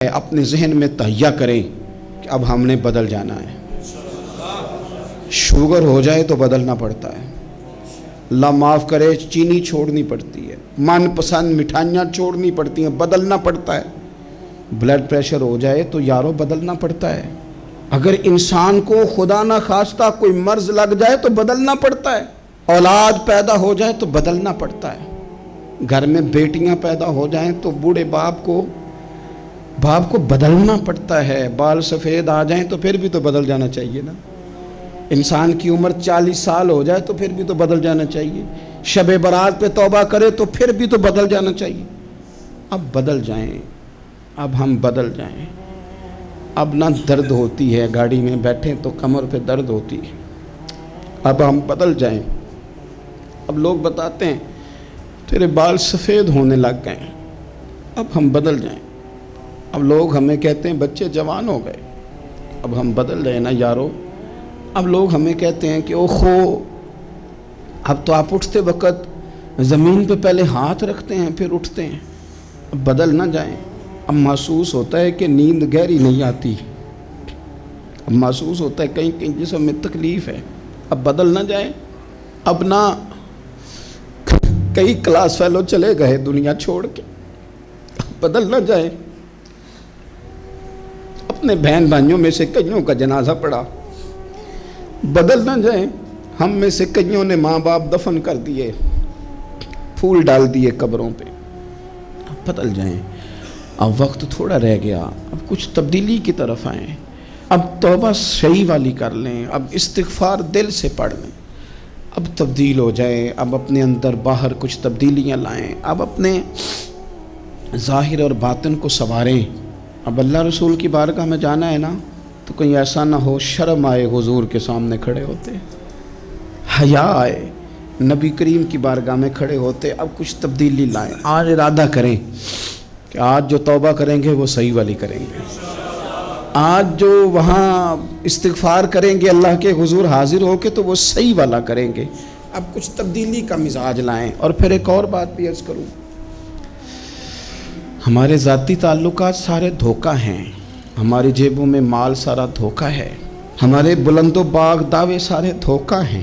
اپنے ذہن میں تہیہ کریں کہ اب ہم نے بدل جانا ہے۔ شوگر ہو جائے تو بدلنا پڑتا ہے، اللہ معاف کرے چینی چھوڑنی پڑتی ہے، من پسند مٹھائیاں چھوڑنی پڑتی ہیں، بدلنا پڑتا ہے۔ بلڈ پریشر ہو جائے تو یارو بدلنا پڑتا ہے۔ اگر انسان کو خدا نہ خواستہ کوئی مرض لگ جائے تو بدلنا پڑتا ہے۔ اولاد پیدا ہو جائے تو بدلنا پڑتا ہے۔ گھر میں بیٹیاں پیدا ہو جائیں تو بوڑھے باپ کو بدلنا پڑتا ہے۔ بال سفید آ جائیں تو پھر بھی تو بدل جانا چاہیے نا۔ انسان کی عمر 40 سال ہو جائے تو پھر بھی تو بدل جانا چاہیے۔ شب برات پہ توبہ کرے تو پھر بھی تو بدل جانا چاہیے۔ اب بدل جائیں، اب ہم بدل جائیں۔ اب نہ درد ہوتی ہے، گاڑی میں بیٹھیں تو کمر پہ درد ہوتی ہے، اب ہم بدل جائیں۔ اب لوگ بتاتے ہیں تیرے بال سفید ہونے لگ گئے، اب ہم بدل جائیں۔ اب لوگ ہمیں کہتے ہیں بچے جوان ہو گئے، اب ہم بدل رہے نا یارو۔ اب لوگ ہمیں کہتے ہیں کہ اوہو اب تو آپ اٹھتے وقت زمین پہ پہلے ہاتھ رکھتے ہیں پھر اٹھتے ہیں، اب بدل نہ جائیں۔ اب محسوس ہوتا ہے کہ نیند گہری نہیں آتی، اب محسوس ہوتا ہے کہیں کہیں جسم میں تکلیف ہے، اب بدل نہ جائیں۔ اب نہ کئی کلاس فیلو چلے گئے دنیا چھوڑ کے، بدل نہ جائیں۔ اپنے بہن بھائیوں میں سے کئیوں کا جنازہ پڑا، بدل نہ جائیں۔ ہم میں سے کئیوں نے ماں باپ دفن کر دیے، پھول ڈال دیے قبروں پہ، اب بدل جائیں۔ اب وقت تھوڑا رہ گیا، اب کچھ تبدیلی کی طرف آئیں۔ اب توبہ صحیح والی کر لیں، اب استغفار دل سے پڑھ لیں، اب تبدیل ہو جائیں۔ اب اپنے اندر باہر کچھ تبدیلیاں لائیں، اب اپنے ظاہر اور باطن کو سنواریں۔ اب اللہ رسول کی بارگاہ میں جانا ہے نا تو کہیں ایسا نہ ہو شرم آئے حضور کے سامنے کھڑے ہوتے، حیا آئے نبی کریم کی بارگاہ میں کھڑے ہوتے۔ اب کچھ تبدیلی لائیں، آج ارادہ کریں کہ آج جو توبہ کریں گے وہ صحیح والی کریں گے، آج جو وہاں استغفار کریں گے اللہ کے حضور حاضر ہو کے تو وہ صحیح والا کریں گے۔ اب کچھ تبدیلی کا مزاج لائیں۔ اور پھر ایک اور بات بھی عرض کروں، ہمارے ذاتی تعلقات سارے دھوکہ ہیں، ہماری جیبوں میں مال سارا دھوکہ ہے، ہمارے بلند و باغ دعوے سارے دھوکہ ہیں،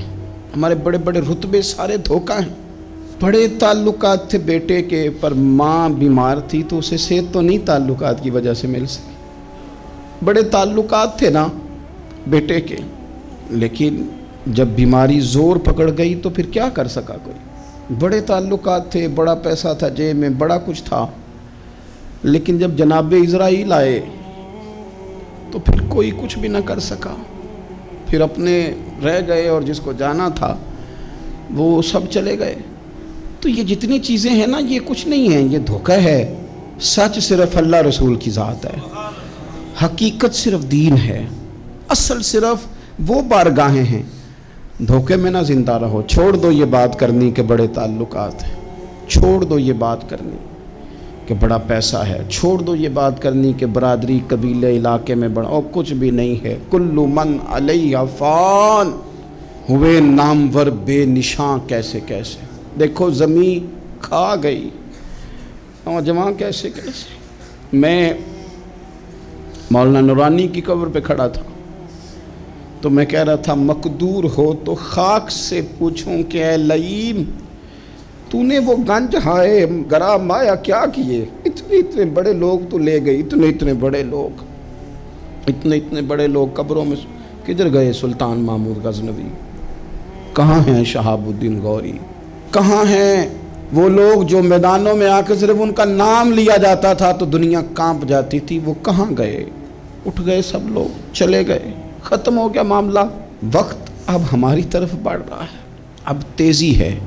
ہمارے بڑے بڑے رتبے سارے دھوکہ ہیں۔ بڑے تعلقات تھے بیٹے کے، پر ماں بیمار تھی تو اسے صحت تو نہیں تعلقات کی وجہ سے مل سکی۔ بڑے تعلقات تھے نا بیٹے کے، لیکن جب بیماری زور پکڑ گئی تو پھر کیا کر سکا کوئی۔ بڑے تعلقات تھے، بڑا پیسہ تھا جیب میں، بڑا کچھ تھا، لیکن جب جناب اسرائیل آئے تو پھر کوئی کچھ بھی نہ کر سکا، پھر اپنے رہ گئے اور جس کو جانا تھا وہ سب چلے گئے۔ تو یہ جتنی چیزیں ہیں نا یہ کچھ نہیں ہیں، یہ دھوکہ ہے۔ سچ صرف اللہ رسول کی ذات ہے، حقیقت صرف دین ہے، اصل صرف وہ بارگاہیں ہیں۔ دھوکے میں نہ زندہ رہو، چھوڑ دو یہ بات کرنی کہ بڑے تعلقات ہیں، چھوڑ دو یہ بات کرنی کہ بڑا پیسہ ہے، چھوڑ دو یہ بات کرنی کہ برادری قبیلے علاقے میں بڑا، اور کچھ بھی نہیں ہے۔ کل من علیہ فان، ہوئے نامور بے نشاں کیسے کیسے۔ دیکھو زمین کھا گئی، نوجوان کیسے کیسے۔ میں مولانا نورانی کی قبر پہ کھڑا تھا تو میں کہہ رہا تھا مقدور ہو تو خاک سے پوچھوں کہ اے لئیم تو نے وہ گنج ہائے گرا مایا کیا کیے، اتنے بڑے لوگ تو لے گئی، اتنے بڑے لوگ قبروں میں کدھر گئے؟ سلطان محمود غزنوی کہاں ہیں؟ شہاب الدین غوری کہاں ہیں؟ وہ لوگ جو میدانوں میں آ کے صرف ان کا نام لیا جاتا تھا تو دنیا کانپ جاتی تھی، وہ کہاں گئے؟ اٹھ گئے سب لوگ، چلے گئے، ختم ہو گیا معاملہ۔ وقت اب ہماری طرف بڑھ رہا ہے، اب تیزی ہے،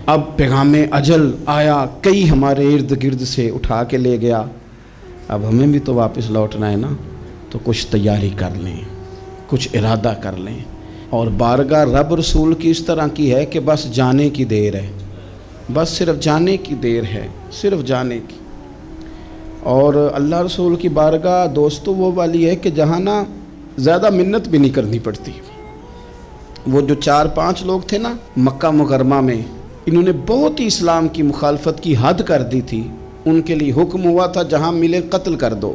اب پیغام اجل آیا، کئی ہمارے ارد گرد سے اٹھا کے لے گیا، اب ہمیں بھی تو واپس لوٹنا ہے نا، تو کچھ تیاری کر لیں، کچھ ارادہ کر لیں۔ اور بارگاہ رب رسول کی اس طرح کی ہے کہ بس جانے کی دیر ہے، بس صرف جانے کی دیر ہے، صرف جانے کی۔ اور اللہ رسول کی بارگاہ دوستو وہ والی ہے کہ جہاں نا زیادہ منت بھی نہیں کرنی پڑتی۔ وہ جو 4-5 لوگ تھے نا مکہ مکرمہ میں، انہوں نے بہت ہی اسلام کی مخالفت کی حد کر دی تھی، ان کے لیے حکم ہوا تھا جہاں ملے قتل کر دو،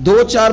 2 4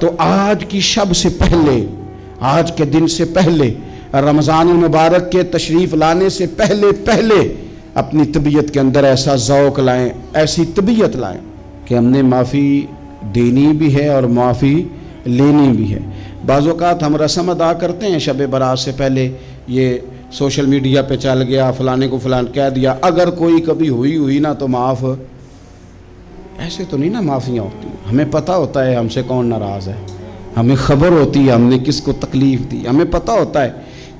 تو آج کی شب سے پہلے، آج کے دن سے پہلے، رمضان المبارک کے تشریف لانے سے پہلے اپنی طبیعت کے اندر ایسا ذوق لائیں، ایسی طبیعت لائیں کہ ہم نے معافی دینی بھی ہے اور معافی لینی بھی ہے۔ بعض اوقات ہم رسم ادا کرتے ہیں شب برات سے پہلے، یہ سوشل میڈیا پہ چل گیا، فلانے کو فلان کہہ دیا، اگر کوئی کبھی ہوئی نا تو معاف۔ ایسے تو نہیں نا معافیاں ہوتی، ہمیں پتہ ہوتا ہے ہم سے کون ناراض ہے، ہمیں خبر ہوتی ہے ہم نے کس کو تکلیف دی، ہمیں پتہ ہوتا ہے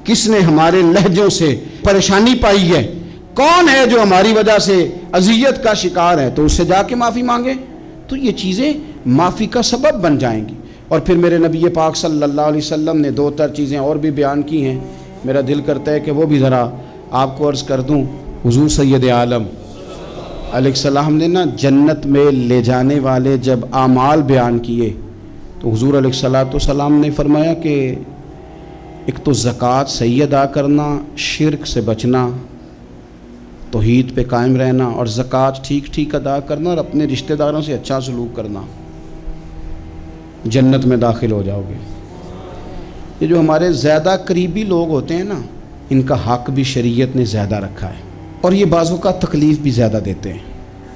کس نے ہمارے لہجوں سے پریشانی پائی ہے، کون ہے جو ہماری وجہ سے اذیت کا شکار ہے، تو اس سے جا کے معافی مانگے، تو یہ چیزیں معافی کا سبب بن جائیں گی۔ اور پھر میرے نبی پاک صلی اللہ علیہ وسلم نے 2-4 چیزیں اور بھی بیان کی ہیں، میرا دل کرتا ہے کہ وہ بھی ذرا آپ کو عرض کر دوں۔ حضور سید عالم علیہ السلام نے نا جنت میں لے جانے والے جب اعمال بیان کیے تو حضور علیہ السلام نے فرمایا کہ ایک تو زکوٰۃ صحیح ادا کرنا، شرک سے بچنا، توحید پہ قائم رہنا، اور زکوٰۃ ٹھیک ادا کرنا اور اپنے رشتہ داروں سے اچھا سلوک کرنا، جنت میں داخل ہو جاؤ گے۔ یہ جو ہمارے زیادہ قریبی لوگ ہوتے ہیں نا، ان کا حق بھی شریعت نے زیادہ رکھا ہے، اور یہ بعضوں کا تکلیف بھی زیادہ دیتے ہیں۔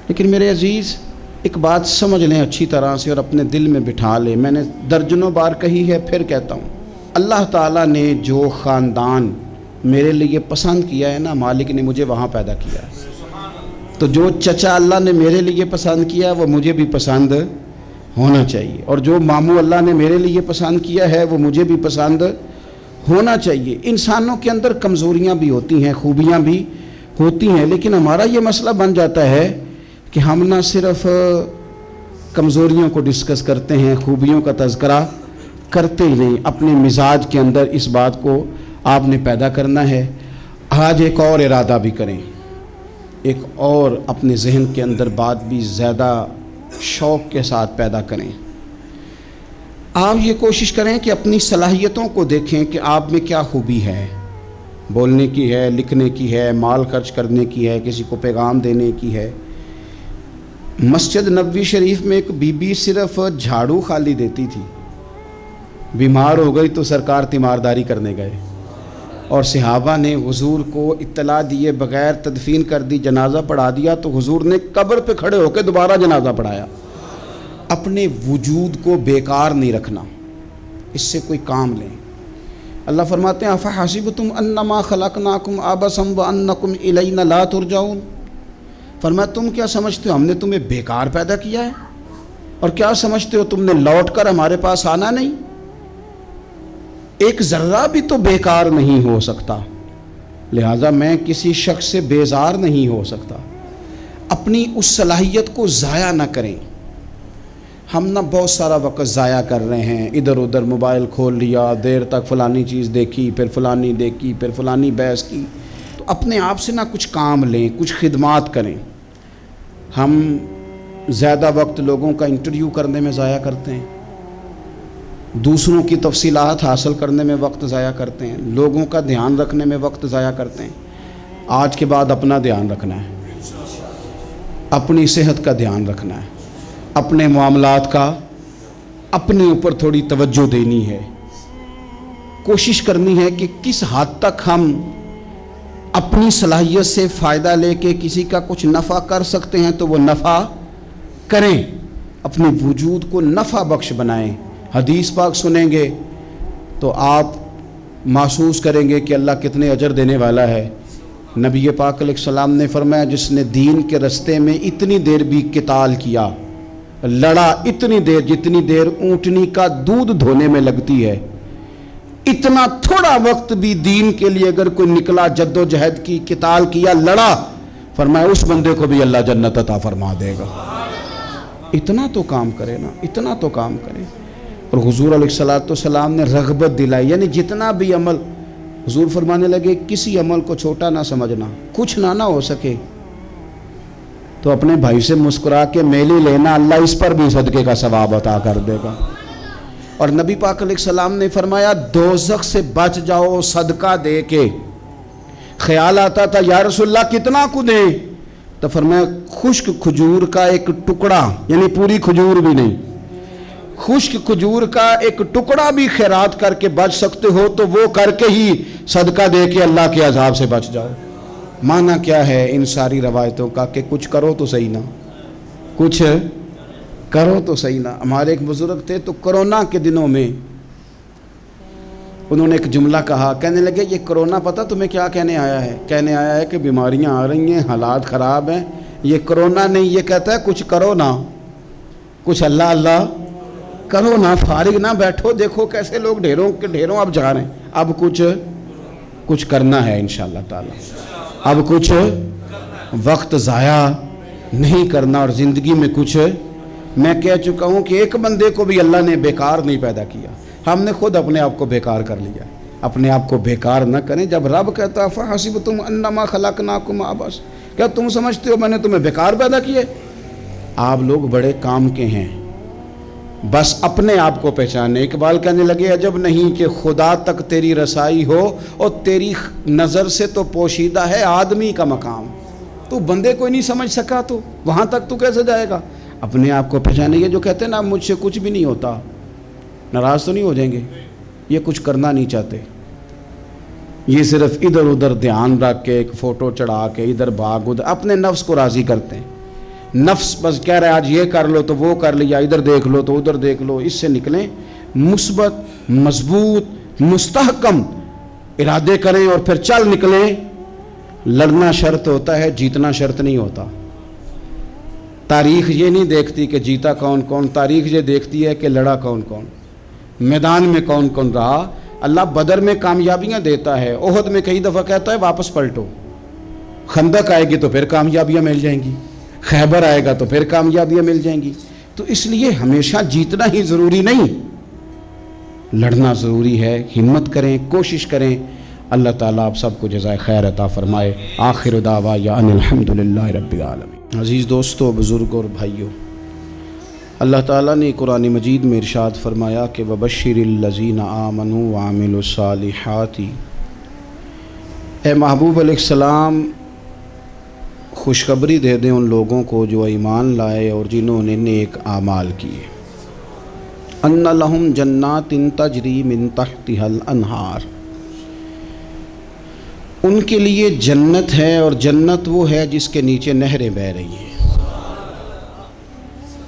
لیکن میرے عزیز ایک بات سمجھ لیں اچھی طرح سے اور اپنے دل میں بٹھا لیں، میں نے درجنوں بار کہی ہے، پھر کہتا ہوں، اللہ تعالیٰ نے جو خاندان میرے لیے پسند کیا ہے نا، مالک نے مجھے وہاں پیدا کیا ہے، تو جو چچا اللہ نے میرے لیے پسند کیا وہ مجھے بھی پسند ہونا چاہیے، اور جو ماموں اللہ نے میرے لیے پسند کیا ہے وہ مجھے بھی پسند ہونا چاہیے۔ انسانوں کے اندر کمزوریاں بھی ہوتی ہیں، خوبیاں بھی ہوتی ہیں، لیکن ہمارا یہ مسئلہ بن جاتا ہے کہ ہم نہ صرف کمزوریوں کو ڈسکس کرتے ہیں، خوبیوں کا تذکرہ کرتے ہی نہیں، اپنے مزاج کے اندر اس بات کو آپ نے پیدا کرنا ہے۔ آج ایک اور ارادہ بھی کریں، ایک اور اپنے ذہن کے اندر بات بھی زیادہ شوق کے ساتھ پیدا کریں۔ آپ یہ کوشش کریں کہ اپنی صلاحیتوں کو دیکھیں کہ آپ میں کیا خوبی ہے، بولنے کی ہے، لکھنے کی ہے، مال خرچ کرنے کی ہے، کسی کو پیغام دینے کی ہے۔ مسجد نبوی شریف میں ایک بی بی صرف جھاڑو خالی دیتی تھی، بیمار ہو گئی تو سرکار تیمارداری کرنے گئے، اور صحابہ نے حضور کو اطلاع دیے بغیر تدفین کر دی، جنازہ پڑھا دیا، تو حضور نے قبر پہ کھڑے ہو کے دوبارہ جنازہ پڑھایا۔ اپنے وجود کو بیکار نہیں رکھنا، اس سے کوئی کام لیں۔ اللہ فرماتے ہیں افحسبتم انما خلقناکم عبثا وانکم الینا لا ترجعون، فرمایا تم کیا سمجھتے ہو ہم نے تمہیں بیکار پیدا کیا ہے، اور کیا سمجھتے ہو تم نے لوٹ کر ہمارے پاس آنا نہیں؟ ایک ذرہ بھی تو بیکار نہیں ہو سکتا، لہذا میں کسی شخص سے بیزار نہیں ہو سکتا۔ اپنی اس صلاحیت کو ضائع نہ کریں۔ ہم نہ بہت سارا وقت ضائع کر رہے ہیں، ادھر ادھر موبائل کھول لیا، دیر تک فلانی چیز دیکھی، پھر فلانی دیکھی، پھر فلانی بحث کی۔ تو اپنے آپ سے نہ کچھ کام لیں، کچھ خدمات کریں۔ ہم زیادہ وقت لوگوں کا انٹرویو کرنے میں ضائع کرتے ہیں، دوسروں کی تفصیلات حاصل کرنے میں وقت ضائع کرتے ہیں، لوگوں کا دھیان رکھنے میں وقت ضائع کرتے ہیں۔ آج کے بعد اپنا دھیان رکھنا ہے، اپنی صحت کا دھیان رکھنا ہے، اپنے معاملات کا اپنے اوپر تھوڑی توجہ دینی ہے، کوشش کرنی ہے کہ کس حد تک ہم اپنی صلاحیت سے فائدہ لے کے کسی کا کچھ نفع کر سکتے ہیں تو وہ نفع کریں، اپنے وجود کو نفع بخش بنائیں۔ حدیث پاک سنیں گے تو آپ محسوس کریں گے کہ اللہ کتنے اجر دینے والا ہے۔ نبی پاک علیہ السلام نے فرمایا جس نے دین کے رستے میں اتنی دیر بھی قتال کیا، لڑا اتنی دیر جتنی دیر اونٹنی کا دودھ دھونے میں لگتی ہے، اتنا تھوڑا وقت بھی دین کے لیے اگر کوئی نکلا، جد و جہد کی، قتال کیا، لڑا، فرمایا اس بندے کو بھی اللہ جنت عطا فرما دے گا۔ اتنا تو کام کرے نا، اتنا تو کام کرے۔ اور حضور علیہ السلام نے رغبت دلائی، یعنی جتنا بھی عمل، حضور فرمانے لگے کسی عمل کو چھوٹا نہ سمجھنا، کچھ نہ ہو سکے تو اپنے بھائی سے مسکرا کے میلی لینا، اللہ اس پر بھی صدقے کا ثواب عطا کر دے گا۔ اور نبی پاک علیہ السلام نے فرمایا دوزخ سے بچ جاؤ صدقہ دے کے۔ خیال آتا تھا یا رسول اللہ کتنا کو دیں، تو فرمایا خشک کھجور کا ایک ٹکڑا، یعنی پوری کھجور بھی نہیں، خشک کھجور کا ایک ٹکڑا بھی خیرات کر کے بچ سکتے ہو تو وہ کر کے ہی صدقہ دے کے اللہ کے عذاب سے بچ جاؤ۔ معنی کیا ہے ان ساری روایتوں کا کہ کچھ کرو تو صحیح نہ، کچھ کرو تو صحیح نہ۔ ہمارے ایک بزرگ تھے تو کرونا کے دنوں میں انہوں نے ایک جملہ کہا، کہنے لگے یہ کرونا پتہ تمہیں کیا کہنے آیا ہے؟ کہنے آیا ہے کہ بیماریاں آ رہی ہیں، حالات خراب ہیں۔ یہ کرونا نہیں، یہ کہتا ہے کچھ کرو نا، کچھ اللہ اللہ کرو نا، فارغ نہ بیٹھو، دیکھو کیسے لوگ ڈھیروں کے ڈھیروں اب جا رہے ہیں، اب کچھ کرنا ہے انشاءاللہ تعالی، اب کچھ وقت ضائع نہیں کرنا اور زندگی میں کچھ۔ میں کہہ چکا ہوں کہ ایک بندے کو بھی اللہ نے بیکار نہیں پیدا کیا، ہم نے خود اپنے آپ کو بیکار کر لیا۔ اپنے آپ کو بیکار نہ کریں۔ جب رب کہتا فَحَسِبْتُمْ أَنَّمَا خَلَقْنَاكُمْ عَبَثًا، کیا تم سمجھتے ہو میں نے تمہیں بیکار پیدا کیے؟ آپ لوگ بڑے کام کے ہیں، بس اپنے آپ کو پہچانے۔ اقبال کہنے لگے عجب نہیں کہ خدا تک تیری رسائی ہو اور تیری نظر سے تو پوشیدہ ہے آدمی کا مقام۔ تو بندے کوئی نہیں سمجھ سکا تو وہاں تک تو کیسے جائے گا؟ اپنے آپ کو پہچانے۔ یہ جو کہتے ہیں نا مجھ سے کچھ بھی نہیں ہوتا، ناراض تو نہیں ہو جائیں گے؟ یہ کچھ کرنا نہیں چاہتے، یہ صرف ادھر ادھر دھیان رکھ کے ایک فوٹو چڑھا کے ادھر بھاگ ادھر اپنے نفس کو راضی کرتے ہیں۔ نفس بس کہہ رہا ہے آج یہ کر لو تو وہ کر لیا، ادھر دیکھ لو تو ادھر دیکھ لو۔ اس سے نکلیں، مثبت مضبوط مستحکم ارادے کریں اور پھر چل نکلیں۔ لڑنا شرط ہوتا ہے، جیتنا شرط نہیں ہوتا۔ تاریخ یہ نہیں دیکھتی کہ جیتا کون کون، تاریخ یہ دیکھتی ہے کہ لڑا کون کون، میدان میں کون کون رہا۔ اللہ بدر میں کامیابیاں دیتا ہے، احد میں کئی دفعہ کہتا ہے واپس پلٹو، خندق آئے گی تو پھر کامیابیاں مل جائیں گی، خیبر آئے گا تو پھر کامیابیاں مل جائیں گی۔ تو اس لیے ہمیشہ جیتنا ہی ضروری نہیں، لڑنا ضروری ہے۔ ہمت کریں، کوشش کریں۔ اللہ تعالیٰ آپ سب کو جزائے خیر عطا فرمائے۔ آخر دعوانا ان الحمدللہ رب العالمین۔ عزیز دوستو، بزرگوں اور بھائیوں، اللہ تعالیٰ نے قرآن مجید میں ارشاد فرمایا کہ وَبَشِّرِ الَّذِينَ آمَنُوا وَعَمِلُوا الصَّالِحَاتِ، اے محبوب علیہ السلام خوشخبری دے دیں ان لوگوں کو جو ایمان لائے اور جنہوں نے نیک اعمال کیے۔ ان لہم جنات تجری من تحتها الانہار، ان کے لیے جنت ہے اور جنت وہ ہے جس کے نیچے نہریں بہہ رہی ہیں۔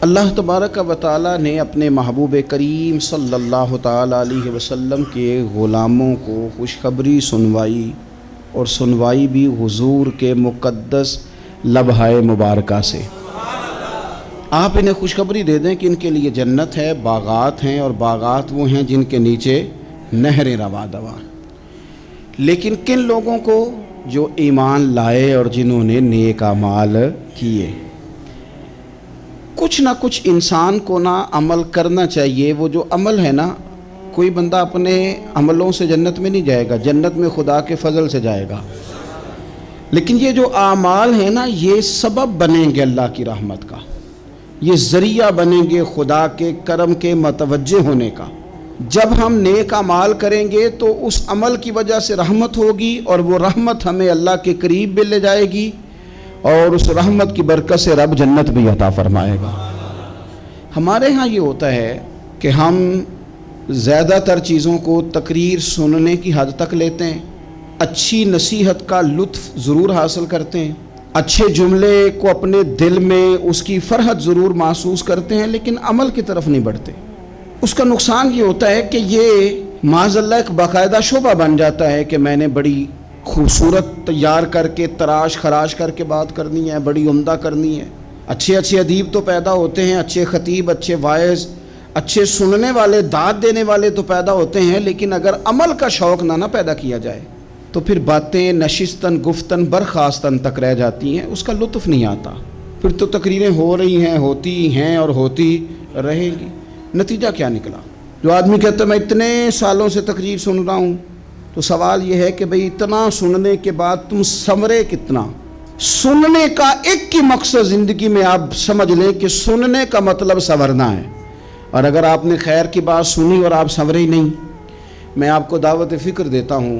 اللہ تبارک و تعالیٰ نے اپنے محبوب کریم صلی اللہ تعالیٰ علیہ وسلم کے غلاموں کو خوشخبری سنوائی، اور سنوائی بھی حضور کے مقدس لبہائے مبارکہ سے۔ آپ انہیں خوشخبری دے دیں کہ ان کے لیے جنت ہے، باغات ہیں، اور باغات وہ ہیں جن کے نیچے نہریں رواں دواں۔ لیکن کن لوگوں کو؟ جو ایمان لائے اور جنہوں نے نیک اعمال کیے۔ کچھ نہ کچھ انسان کو نا عمل کرنا چاہیے۔ وہ جو عمل ہے نا، کوئی بندہ اپنے عملوں سے جنت میں نہیں جائے گا، جنت میں خدا کے فضل سے جائے گا۔ لیکن یہ جو اعمال ہیں نا، یہ سبب بنیں گے اللہ کی رحمت کا، یہ ذریعہ بنیں گے خدا کے کرم کے متوجہ ہونے کا۔ جب ہم نیک اعمال کریں گے تو اس عمل کی وجہ سے رحمت ہوگی، اور وہ رحمت ہمیں اللہ کے قریب بھی لے جائے گی، اور اس رحمت کی برکت سے رب جنت بھی عطا فرمائے گا۔ ہمارے ہاں یہ ہوتا ہے کہ ہم زیادہ تر چیزوں کو تقریر سننے کی حد تک لیتے ہیں، اچھی نصیحت کا لطف ضرور حاصل کرتے ہیں، اچھے جملے کو اپنے دل میں اس کی فرحت ضرور محسوس کرتے ہیں، لیکن عمل کی طرف نہیں بڑھتے۔ اس کا نقصان یہ ہوتا ہے کہ یہ معاذ اللہ ایک باقاعدہ شعبہ بن جاتا ہے کہ میں نے بڑی خوبصورت تیار کر کے تراش خراش کر کے بات کرنی ہے، بڑی عمدہ کرنی ہے۔ اچھے ادیب تو پیدا ہوتے ہیں، اچھے خطیب، اچھے واعظ، اچھے سننے والے، داد دینے والے تو پیدا ہوتے ہیں، لیکن اگر عمل کا شوق نہ پیدا کیا جائے تو پھر باتیں نشستن گفتن برخاستن تک رہ جاتی ہیں، اس کا لطف نہیں آتا۔ پھر تو تقریریں ہو رہی ہیں، ہوتی ہیں اور ہوتی رہیں گی۔ نتیجہ کیا نکلا؟ جو آدمی کہتا ہے میں اتنے سالوں سے تقریر سن رہا ہوں، تو سوال یہ ہے کہ بھئی اتنا سننے کے بعد تم سنورے کتنا؟ سننے کا ایک ہی مقصد زندگی میں آپ سمجھ لیں کہ سننے کا مطلب سنورنا ہے، اور اگر آپ نے خیر کی بات سنی اور آپ سنورے ہی نہیں، میں آپ کو دعوت فکر دیتا ہوں۔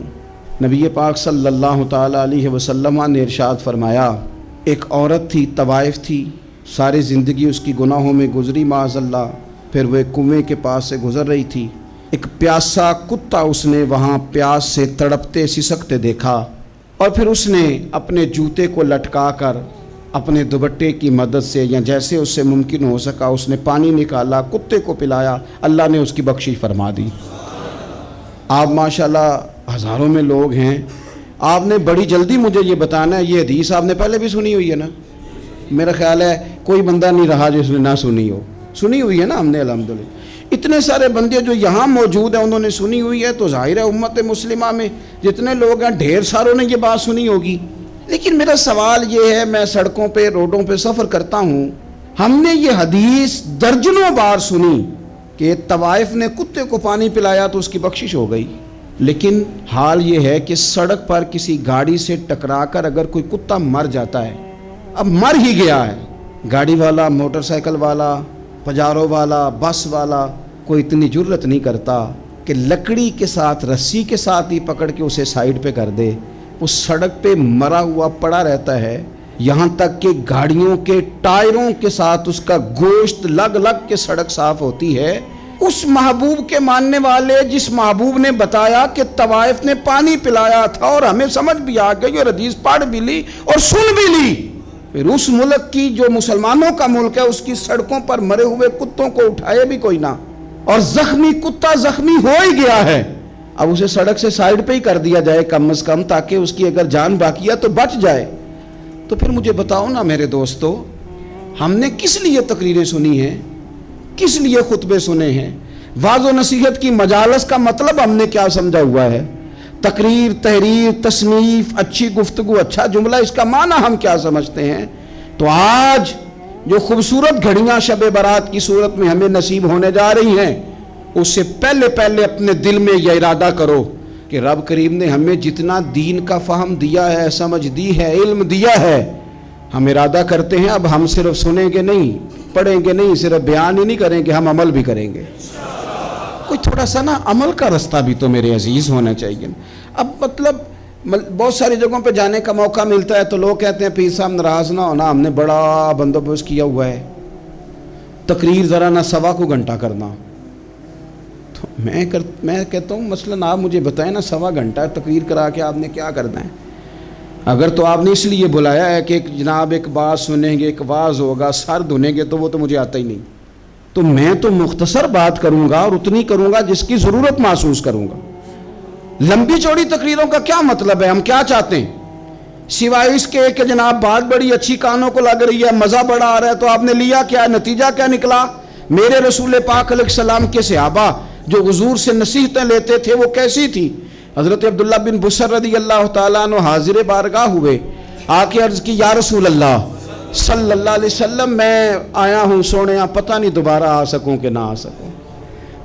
نبی پاک صلی اللہ تعالیٰ علیہ وسلم نے ارشاد فرمایا، ایک عورت تھی، طوائف تھی، ساری زندگی اس کی گناہوں میں گزری معاذ اللہ، پھر وہ ایک کنویں کے پاس سے گزر رہی تھی، ایک پیاسا کتا اس نے وہاں پیاس سے تڑپتے سسکتے دیکھا، اور پھر اس نے اپنے جوتے کو لٹکا کر اپنے دوپٹے کی مدد سے یا جیسے اس سے ممکن ہو سکا اس نے پانی نکالا، کتے کو پلایا، اللہ نے اس کی بخشش فرما دی۔ آپ ماشاءاللہ ہزاروں میں لوگ ہیں، آپ نے بڑی جلدی مجھے یہ بتانا ہے، یہ حدیث آپ نے پہلے بھی سنی ہوئی ہے نا؟ میرا خیال ہے کوئی بندہ نہیں رہا جس نے نہ سنی ہو، سنی ہوئی ہے نا ہم نے الحمدللہ۔ اتنے سارے بندے جو یہاں موجود ہیں انہوں نے سنی ہوئی ہے، تو ظاہر ہے امت مسلمہ میں جتنے لوگ ہیں ڈھیر ساروں نے یہ بات سنی ہوگی۔ لیکن میرا سوال یہ ہے، میں سڑکوں پہ روڈوں پہ سفر کرتا ہوں، ہم نے یہ حدیث درجنوں بار سنی کہ طوائف نے کتے کو پانی پلایا تو اس کی بخشش ہو گئی، لیکن حال یہ ہے کہ سڑک پر کسی گاڑی سے ٹکرا کر اگر کوئی کتا مر جاتا ہے، اب مر ہی گیا ہے، گاڑی والا، موٹر سائیکل والا، پجارو والا، بس والا کوئی اتنی جرت نہیں کرتا کہ لکڑی کے ساتھ، رسی کے ساتھ ہی پکڑ کے اسے سائیڈ پہ کر دے۔ اس سڑک پہ مرا ہوا پڑا رہتا ہے، یہاں تک کہ گاڑیوں کے ٹائروں کے ساتھ اس کا گوشت لگ لگ کے سڑک صاف ہوتی ہے۔ اس محبوب کے ماننے والے جس محبوب نے بتایا کہ طوائف نے پانی پلایا تھا اور ہمیں سمجھ بھی آ گئی اور حدیث پڑھ بھی لی اور سن بھی لی، پھر اس ملک کی جو مسلمانوں کا ملک ہے اس کی سڑکوں پر مرے ہوئے کتوں کو اٹھائے بھی کوئی نہ، اور زخمی کتا زخمی ہو ہی گیا ہے، اب اسے سڑک سے سائیڈ پہ ہی کر دیا جائے کم از کم، تاکہ اس کی اگر جان باقی ہے تو بچ جائے۔ تو پھر مجھے بتاؤ نا میرے دوستو، ہم نے کس لیے تقریریں سنی ہیں، کس لیے خطبے سنے ہیں؟ واعظ و نصیحت کی مجالس کا مطلب ہم نے کیا سمجھا ہوا ہے؟ تقریر، تحریر، تصنیف، اچھی گفتگو، اچھا جملہ، اس کا معنی ہم کیا سمجھتے ہیں؟ تو آج جو خوبصورت گھڑیاں شب برات کی صورت میں ہمیں نصیب ہونے جا رہی ہیں، اس سے پہلے اپنے دل میں یہ ارادہ کرو کہ رب کریم نے ہمیں جتنا دین کا فہم دیا ہے، سمجھ دی ہے، علم دیا ہے، ہم ارادہ کرتے ہیں اب ہم صرف سنیں گے نہیں، پڑھیں گے نہیں، صرف بیان ہی نہیں کریں گے، ہم عمل بھی کریں گے۔ کوئی تھوڑا سا نا عمل کا رستہ بھی تو میرے عزیز ہونا چاہیے۔ اب مطلب بہت ساری جگہوں پہ جانے کا موقع ملتا ہے تو لوگ کہتے ہیں پیر صاحب ناراض نہ ہونا، ہم نے بڑا بندوبست کیا ہوا ہے، تقریر ذرا نہ سوا کو گھنٹہ کرنا۔ تو میں کہتا ہوں مثلاً آپ مجھے بتائیں نا، سوا گھنٹہ تقریر کرا کے آپ نے کیا کرنا ہے؟ اگر تو آپ نے اس لیے بلایا ہے کہ جناب ایک بات سنیں گے، ایک واعظ ہوگا، سر دھنیں گے، تو وہ تو مجھے آتا ہی نہیں، تو میں تو مختصر بات کروں گا اور اتنی کروں گا جس کی ضرورت محسوس کروں گا۔ لمبی چوڑی تقریروں کا کیا مطلب ہے؟ ہم کیا چاہتے ہیں سوائے اس کے کہ جناب بات بڑی اچھی کانوں کو لگ رہی ہے، مزہ بڑا آ رہا ہے، تو آپ نے لیا کیا؟ نتیجہ کیا نکلا؟ میرے رسول پاک علیہ السلام کے صحابہ جو حضور سے نصیحتیں لیتے تھے وہ کیسی تھی؟ حضرت عبداللہ بن بصر رضی اللہ تعالیٰ عنہ حاضر بارگاہ ہوئے، آ کے عرض کی یا رسول اللہ صلی اللہ علیہ وسلم، میں آیا ہوں سونے، پتہ نہیں دوبارہ آ سکوں کہ نہ آ سکوں،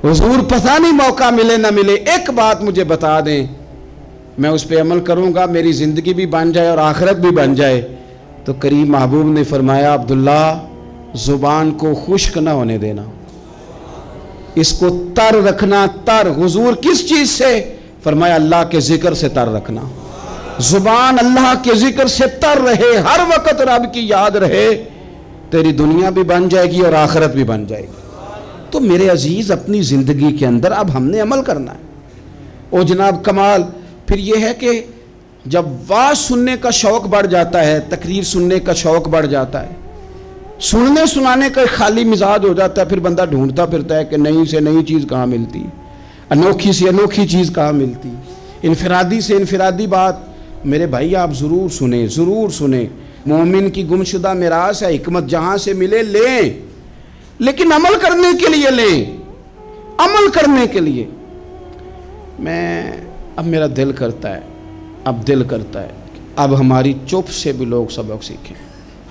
حضور پتہ نہیں موقع ملے نہ ملے، ایک بات مجھے بتا دیں، میں اس پہ عمل کروں گا، میری زندگی بھی بن جائے اور آخرت بھی بن جائے۔ تو کریم محبوب نے فرمایا عبداللہ زبان کو خشک نہ ہونے دینا، اس کو تر رکھنا۔ تر حضور کس چیز سے؟ فرمایا اللہ کے ذکر سے تر رکھنا، زبان اللہ کے ذکر سے تر رہے، ہر وقت رب کی یاد رہے، تیری دنیا بھی بن جائے گی اور آخرت بھی بن جائے گی۔ تو میرے عزیز اپنی زندگی کے اندر اب ہم نے عمل کرنا ہے۔ او جناب کمال پھر یہ ہے کہ جب واعظ سننے کا شوق بڑھ جاتا ہے، تقریر سننے کا شوق بڑھ جاتا ہے، سننے سنانے کا خالی مزاج ہو جاتا ہے، پھر بندہ ڈھونڈتا پھرتا ہے کہ نئی سے نئی چیز کہاں ملتی، انوکھی سے انوکھی چیز کہاں ملتی، انفرادی سے انفرادی بات۔ میرے بھائی آپ ضرور سنیں، ضرور سنیں، مومن کی گمشدہ میراث ہے، حکمت جہاں سے ملے لیں، لیکن عمل کرنے کے لیے لیں، عمل کرنے کے لیے۔ اب میرا دل کرتا ہے اب ہماری چپ سے بھی لوگ سبق سیکھیں۔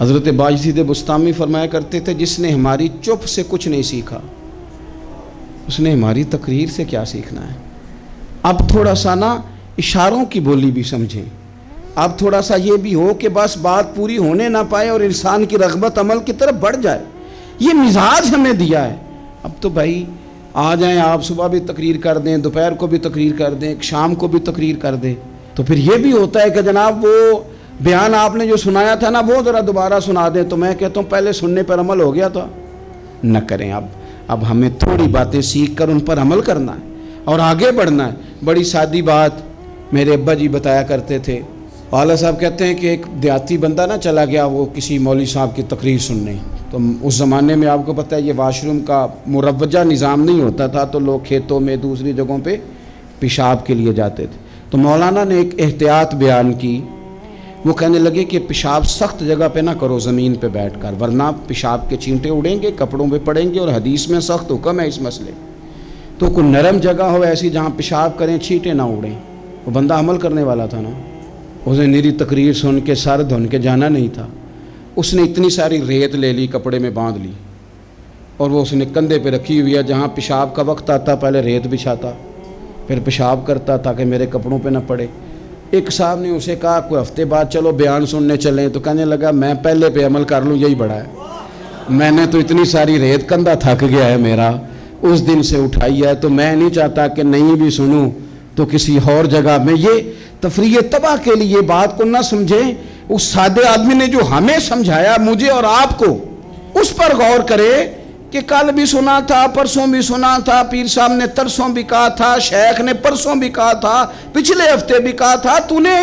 حضرت باجزید بستامی فرمایا کرتے تھے جس نے ہماری چپ سے کچھ نہیں سیکھا اس نے ہماری تقریر سے کیا سیکھنا ہے۔ اب تھوڑا سا نا اشاروں کی بولی بھی سمجھیں، اب تھوڑا سا یہ بھی ہو کہ بس بات پوری ہونے نہ پائے اور انسان کی رغبت عمل کی طرف بڑھ جائے، یہ مزاج ہمیں دیا ہے۔ اب تو بھائی آ جائیں آپ، صبح بھی تقریر کر دیں، دوپہر کو بھی تقریر کر دیں، شام کو بھی تقریر کر دیں، تو پھر یہ بھی ہوتا ہے کہ جناب وہ بیان آپ نے جو سنایا تھا نا وہ ذرا دوبارہ سنا دیں، تو میں کہتا ہوں پہلے سننے پر عمل ہو گیا تو نہ کریں۔ اب ہمیں تھوڑی باتیں سیکھ کر ان پر عمل کرنا ہے اور آگے بڑھنا ہے۔ بڑی سادی بات میرے ابا جی بتایا کرتے تھے، والا صاحب کہتے ہیں کہ ایک دیہاتی بندہ نہ چلا گیا وہ کسی مولوی صاحب کی تقریر سننے، تو اس زمانے میں آپ کو پتہ ہے یہ واش روم کا مروجہ نظام نہیں ہوتا تھا، تو لوگ کھیتوں میں دوسری جگہوں پہ پیشاب کے لیے جاتے تھے۔ تو مولانا نے ایک احتیاط بیان کی، وہ کہنے لگے کہ پیشاب سخت جگہ پہ نہ کرو زمین پہ بیٹھ کر، ورنہ پیشاب کے چینٹے اڑیں گے، کپڑوں پہ پڑیں گے، اور حدیث میں سخت حکم ہے اس مسئلے۔ تو کوئی نرم جگہ ہو ایسی جہاں پیشاب کریں چھینٹے نہ اڑیں۔ وہ بندہ عمل کرنے والا تھا نا، اس نے میری تقریر سن کے سر دھن کے جانا نہیں تھا، اس نے اتنی ساری ریت لے لی، کپڑے میں باندھ لی، اور وہ اس نے کندھے پہ رکھی ہوئی ہے، جہاں پیشاب کا وقت آتا پہلے ریت بچھاتا، پھر پیشاب کرتا تاکہ میرے کپڑوں پہ نہ پڑے۔ ایک صاحب نے اسے کہا کوئی ہفتے بعد چلو بیان سننے چلیں، تو کہنے لگا میں پہلے پہ عمل کر لوں یہی بڑا ہے، میں نے تو اتنی ساری ریت، کندھا تھک گیا ہے میرا اس دن سے اٹھائی ہے، تو میں نہیں چاہتا کہ نہیں بھی سنوں تو کسی اور جگہ میں۔ یہ تفریح تباہ کے لیے بات کو نہ سمجھیں، اس سادے آدمی نے جو ہمیں سمجھایا مجھے اور آپ کو، اس پر غور کرے کہ کل بھی سنا تھا، پرسوں بھی سنا تھا، پیر صاحب نے ترسوں بھی کہا تھا، شیخ نے پرسوں بھی کہا تھا، پچھلے ہفتے بھی کہا تھا۔ تو نے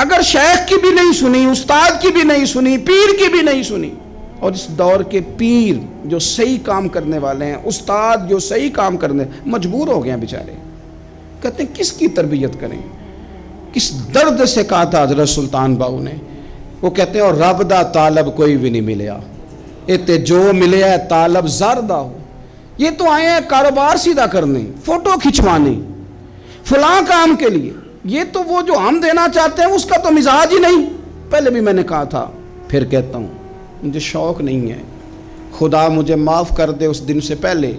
اگر شیخ کی بھی نہیں سنی، استاد کی بھی نہیں سنی، پیر کی بھی نہیں سنی، اور اس دور کے پیر جو صحیح کام کرنے والے ہیں، استاد جو صحیح کام کرنے، مجبور ہو گئے ہیں بیچارے، کہتے ہیں کس کی تربیت کریں؟ کس درد سے کہا تھا حضرت سلطان باؤ نے، وہ کہتے ہیں اور رب دا طالب کوئی بھی نہیں ملیا، اتے جو ملے ہے طالب زردہ ہو۔ یہ تو آئے ہیں کاروبار سیدھا کرنے، فوٹو کھچوانے، فلاں کام کے لیے، یہ تو وہ جو ہم دینا چاہتے ہیں اس کا تو مزاج ہی نہیں۔ پہلے بھی میں نے کہا تھا، پھر کہتا ہوں، مجھے شوق نہیں ہے، خدا مجھے معاف کر دے اس دن سے پہلے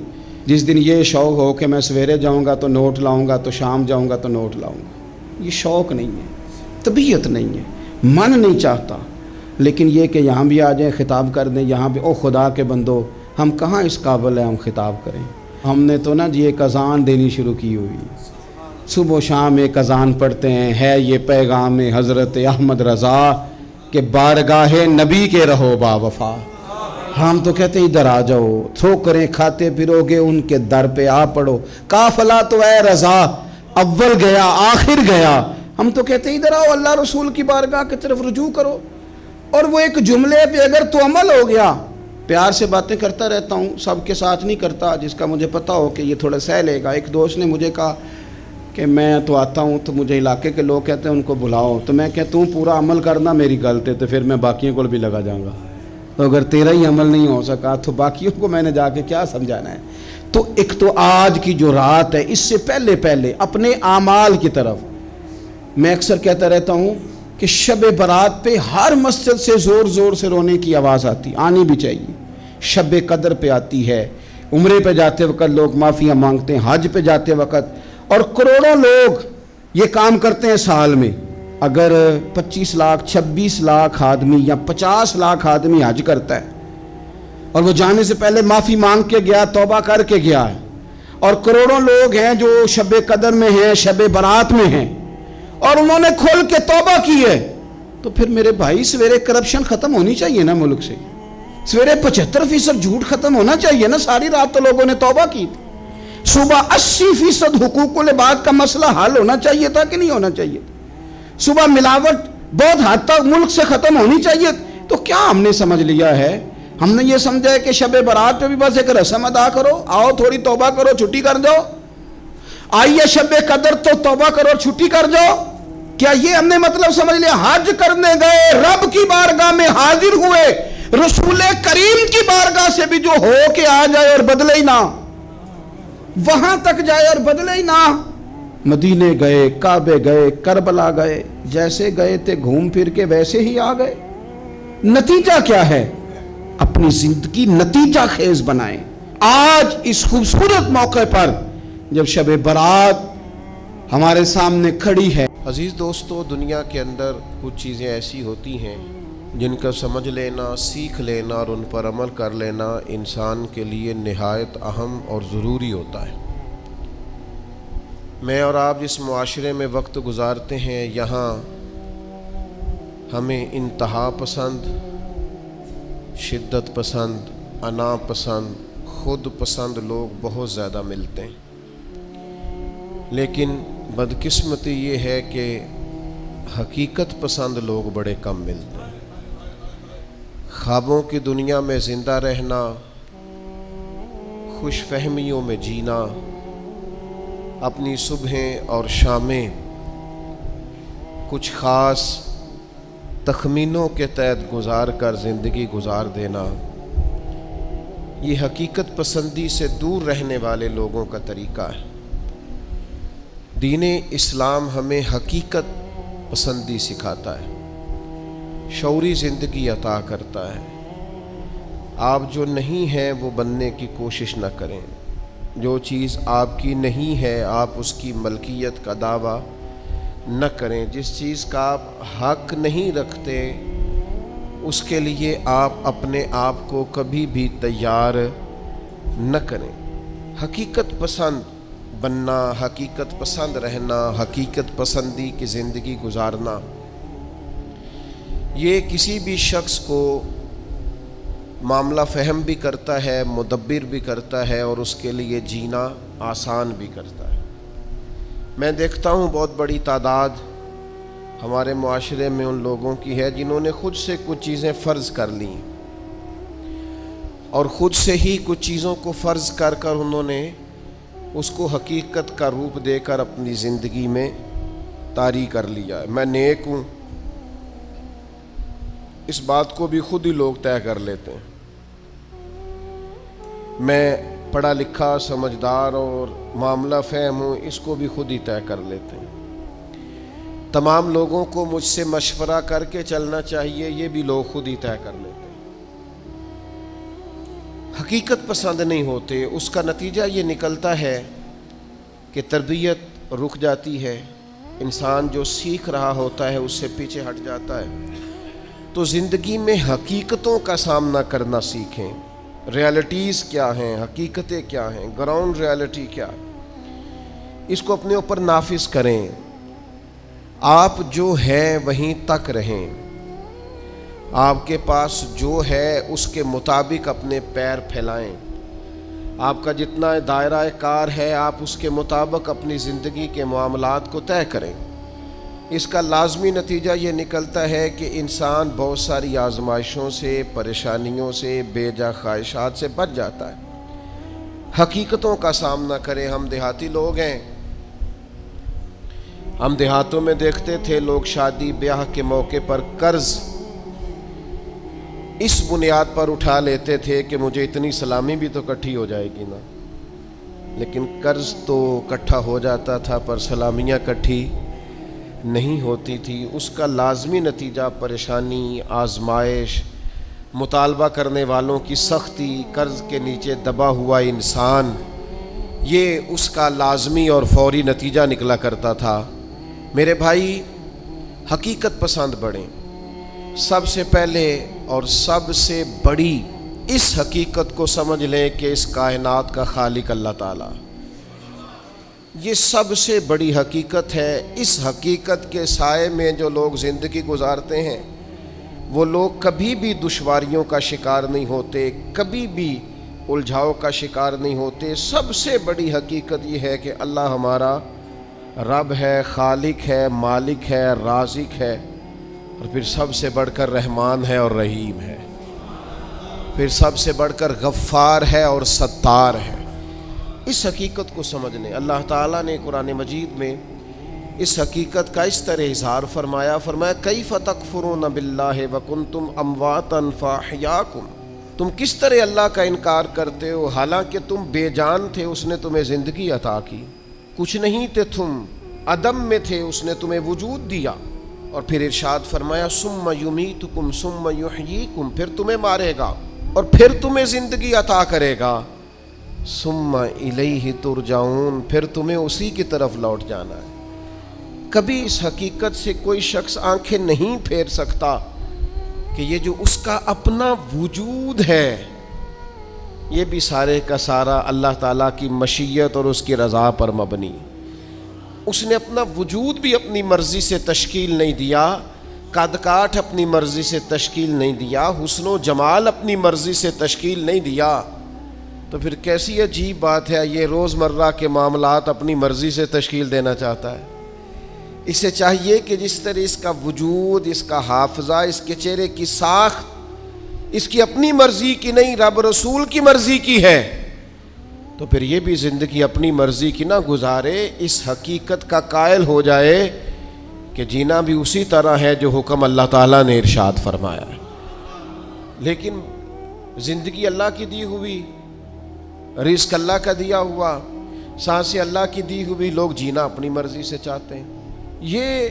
جس دن یہ شوق ہو کہ میں سویرے جاؤں گا تو نوٹ لاؤں گا، تو شام جاؤں گا تو نوٹ لاؤں گا۔ یہ شوق نہیں ہے، طبیعت نہیں ہے، من نہیں چاہتا، لیکن یہ کہ یہاں بھی آ جائیں خطاب کر دیں، یہاں بھی او خدا کے بندو، ہم کہاں اس قابل ہیں ہم خطاب کریں؟ ہم نے تو نا جی ایک اذان دینی شروع کی ہوئی، صبح و شام ایک اذان پڑھتے ہیں، ہے یہ پیغام حضرت احمد رضا کہ بارگاہ نبی کے رہو با وفا۔ ہم تو کہتے ہیں ادھر آ جاؤ، ٹھوکریں کھاتے پھرو گے ان کے در پہ آ پڑو، قافلہ تو اے رضا اول گیا آخر گیا۔ ہم تو کہتے ہیں ادھر آؤ، اللہ رسول کی بارگاہ کی طرف رجوع کرو۔ اور وہ ایک جملے پہ اگر تو عمل ہو گیا، پیار سے باتیں کرتا رہتا ہوں، سب کے ساتھ نہیں کرتا، جس کا مجھے پتا ہو کہ یہ تھوڑا سہ لے گا۔ ایک دوست نے مجھے کہا کہ میں تو آتا ہوں تو مجھے علاقے کے لوگ کہتے ہیں ان کو بلاؤ، تو میں کہتا ہوں پورا عمل کرنا میری غلط ہے، تو پھر میں باقیوں کو بھی لگا جاؤں گا، تو اگر تیرا ہی عمل نہیں ہو سکا تو باقیوں کو میں نے جا کے کیا سمجھانا ہے؟ تو ایک تو آج کی جو رات ہے، اس سے پہلے اپنے اعمال کی طرف میں اکثر کہتا رہتا ہوں کہ شب برات پہ ہر مسجد سے زور سے رونے کی آواز آنی بھی چاہیے۔ شب قدر پہ آتی ہے، عمرے پہ جاتے وقت لوگ معافیاں مانگتے ہیں، حج پہ جاتے وقت، اور کروڑوں لوگ یہ کام کرتے ہیں سال میں۔ اگر 25 لاکھ 26 لاکھ آدمی یا 50 لاکھ آدمی حج کرتا ہے اور وہ جانے سے پہلے معافی مانگ کے گیا، توبہ کر کے گیا ہے، اور کروڑوں لوگ ہیں جو شب قدر میں ہیں، شب برات میں ہیں، اور انہوں نے کھل کے توبہ کی ہے، تو پھر میرے بھائی سویرے کرپشن ختم ہونی چاہیے نا ملک سے، سویرے 75% جھوٹ ختم ہونا چاہیے نا۔ ساری رات تو لوگوں نے توبہ کی تھی، صبح 80% حقوق العباد کا مسئلہ حل ہونا چاہیے تھا کہ نہیں ہونا چاہیے؟ صبح ملاوٹ بہت حد تک ملک سے ختم ہونی چاہیے۔ تو کیا ہم نے سمجھ لیا ہے؟ ہم نے یہ سمجھا ہے کہ شب برات پہ بھی بس ایک رسم ادا کرو، آؤ تھوڑی توبہ کرو چھٹی کر جاؤ، آئیے شب قدر تو توبہ کرو چھٹی کر جاؤ۔ کیا یہ ہم نے مطلب سمجھ لیا؟ حج کرنے گئے، رب کی بارگاہ میں حاضر ہوئے، رسول کریم کی بارگاہ سے بھی جو ہو کے آ جائے اور بدلے ہی نہ، وہاں تک جائے اور بدلے ہی نہ۔ مدینے گئے، کعبے گئے، کربلا گئے، جیسے گئے تھے گھوم پھر کے ویسے ہی آ گئے۔ نتیجہ کیا ہے؟ اپنی زندگی نتیجہ خیز بنائیں۔ آج اس خوبصورت موقع پر جب شب برات ہمارے سامنے کھڑی ہے، عزیز دوستو، دنیا کے اندر کچھ چیزیں ایسی ہوتی ہیں جن کا سمجھ لینا، سیکھ لینا اور ان پر عمل کر لینا انسان کے لیے نہایت اہم اور ضروری ہوتا ہے۔ میں اور آپ جس معاشرے میں وقت گزارتے ہیں، یہاں ہمیں انتہا پسند، شدت پسند، انا پسند، خود پسند لوگ بہت زیادہ ملتے ہیں، لیکن بدقسمتی یہ ہے کہ حقیقت پسند لوگ بڑے کم ملتے ہیں۔ خوابوں کی دنیا میں زندہ رہنا، خوش فہمیوں میں جینا، اپنی صبحیں اور شامیں کچھ خاص تخمینوں کے تحت گزار کر زندگی گزار دینا، یہ حقیقت پسندی سے دور رہنے والے لوگوں کا طریقہ ہے۔ دین اسلام ہمیں حقیقت پسندی سکھاتا ہے، شعوری زندگی عطا کرتا ہے۔ آپ جو نہیں ہیں وہ بننے کی کوشش نہ کریں، جو چیز آپ کی نہیں ہے آپ اس کی ملکیت کا دعویٰ نہ کریں، جس چیز کا آپ حق نہیں رکھتے اس کے لیے آپ اپنے آپ کو کبھی بھی تیار نہ کریں۔ حقیقت پسند بننا، حقیقت پسند رہنا، حقیقت پسندی کی زندگی گزارنا، یہ کسی بھی شخص کو معاملہ فہم بھی کرتا ہے، مدبر بھی کرتا ہے، اور اس کے لیے جینا آسان بھی کرتا ہے۔ میں دیکھتا ہوں بہت بڑی تعداد ہمارے معاشرے میں ان لوگوں کی ہے جنہوں نے خود سے کچھ چیزیں فرض کر لیں، اور خود سے ہی کچھ چیزوں کو فرض کر کر انہوں نے اس کو حقیقت کا روپ دے کر اپنی زندگی میں طاری کر لیا ہے۔ میں نیک ہوں، اس بات کو بھی خود ہی لوگ طے کر لیتے ہیں۔ میں پڑھا لکھا، سمجھدار اور معاملہ فہم ہوں، اس کو بھی خود ہی طے کر لیتے ہیں۔ تمام لوگوں کو مجھ سے مشورہ کر کے چلنا چاہیے، یہ بھی لوگ خود ہی طے کر لیتے ہیں۔ حقیقت پسند نہیں ہوتے، اس کا نتیجہ یہ نکلتا ہے کہ تربیت رک جاتی ہے، انسان جو سیکھ رہا ہوتا ہے اس سے پیچھے ہٹ جاتا ہے۔ تو زندگی میں حقیقتوں کا سامنا کرنا سیکھیں، ریالٹیز کیا ہیں، حقیقتیں کیا ہیں، گراؤنڈ ریالٹی کیا ہے، اس کو اپنے اوپر نافذ کریں۔ آپ جو ہیں وہیں تک رہیں، آپ کے پاس جو ہے اس کے مطابق اپنے پیر پھیلائیں۔ آپ کا جتنا دائرہ کار ہے آپ اس کے مطابق اپنی زندگی کے معاملات کو طے کریں۔ اس کا لازمی نتیجہ یہ نکلتا ہے کہ انسان بہت ساری آزمائشوں سے، پریشانیوں سے، بے جا خواہشات سے بچ جاتا ہے۔ حقیقتوں کا سامنا کریں۔ ہم دیہاتی لوگ ہیں، ہم دیہاتوں میں دیکھتے تھے لوگ شادی بیاہ کے موقع پر قرض اس بنیاد پر اٹھا لیتے تھے کہ مجھے اتنی سلامی بھی تو اکٹھی ہو جائے گی نا، لیکن قرض تو اکٹھا ہو جاتا تھا پر سلامیاں اکٹھی نہیں ہوتی تھی۔ اس کا لازمی نتیجہ پریشانی، آزمائش، مطالبہ کرنے والوں کی سختی، قرض کے نیچے دبا ہوا انسان، یہ اس کا لازمی اور فوری نتیجہ نکلا کرتا تھا۔ میرے بھائی، حقیقت پسند بڑھیں۔ سب سے پہلے اور سب سے بڑی اس حقیقت کو سمجھ لیں کہ اس کائنات کا خالق اللہ تعالیٰ، یہ سب سے بڑی حقیقت ہے۔ اس حقیقت کے سائے میں جو لوگ زندگی گزارتے ہیں وہ لوگ کبھی بھی دشواریوں کا شکار نہیں ہوتے، کبھی بھی الجھاؤ کا شکار نہیں ہوتے۔ سب سے بڑی حقیقت یہ ہے کہ اللہ ہمارا رب ہے، خالق ہے، مالک ہے، رازق ہے، اور پھر سب سے بڑھ کر رحمان ہے اور رحیم ہے، پھر سب سے بڑھ کر غفار ہے اور ستار ہے۔ اس حقیقت کو سمجھ لیں۔ اللہ تعالیٰ نے قرآن مجید میں اس حقیقت کا اس طرح اظہار فرمایا، کیف تکفرون باللہ وکنتم امواتا فاحیاکم، تم کس طرح اللہ کا انکار کرتے ہو حالانکہ تم بے جان تھے، اس نے تمہیں زندگی عطا کی، کچھ نہیں تھے تم، عدم میں تھے، اس نے تمہیں وجود دیا، اور پھر ارشاد فرمایا ثم یمیتکم ثم یحییکم، پھر تمہیں مارے گا اور پھر تمہیں زندگی عطا کرے گا، ثم الیہ ترجعون، پھر تمہیں اسی کی طرف لوٹ جانا ہے۔ کبھی اس حقیقت سے کوئی شخص آنکھیں نہیں پھیر سکتا کہ یہ جو اس کا اپنا وجود ہے یہ بھی سارے کا سارا اللہ تعالیٰ کی مشیت اور اس کی رضا پر مبنی۔ اس نے اپنا وجود بھی اپنی مرضی سے تشکیل نہیں دیا، قد کاٹ اپنی مرضی سے تشکیل نہیں دیا، حسن و جمال اپنی مرضی سے تشکیل نہیں دیا، تو پھر کیسی عجیب بات ہے، یہ روزمرہ کے معاملات اپنی مرضی سے تشکیل دینا چاہتا ہے۔ اسے چاہیے کہ جس طرح اس کا وجود، اس کا حافظہ، اس کے چہرے کی ساخت اس کی اپنی مرضی کی نہیں، رب رسول کی مرضی کی ہے، تو پھر یہ بھی زندگی اپنی مرضی کی نہ گزارے، اس حقیقت کا قائل ہو جائے کہ جینا بھی اسی طرح ہے جو حکم اللہ تعالیٰ نے ارشاد فرمایا ہے۔ لیکن زندگی اللہ کی دی ہوئی، رزق اللہ کا دیا ہوا، سانسیں اللہ کی دی ہوئی، لوگ جینا اپنی مرضی سے چاہتے ہیں۔ یہ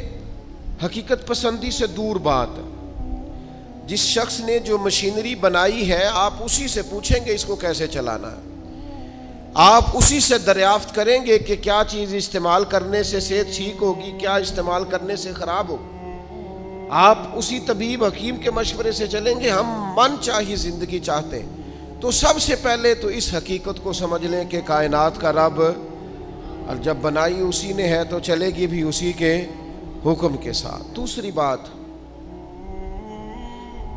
حقیقت پسندی سے دور بات ہے۔ جس شخص نے جو مشینری بنائی ہے، آپ اسی سے پوچھیں گے اس کو کیسے چلانا ہے، آپ اسی سے دریافت کریں گے کہ کیا چیز استعمال کرنے سے صحت ٹھیک ہوگی، کیا استعمال کرنے سے خراب ہوگی۔ آپ اسی طبیب حکیم کے مشورے سے چلیں گے۔ ہم من چاہی زندگی چاہتے ہیں تو سب سے پہلے تو اس حقیقت کو سمجھ لیں کہ کائنات کا رب، اور جب بنائی اسی نے ہے تو چلے گی بھی اسی کے حکم کے ساتھ۔ دوسری بات،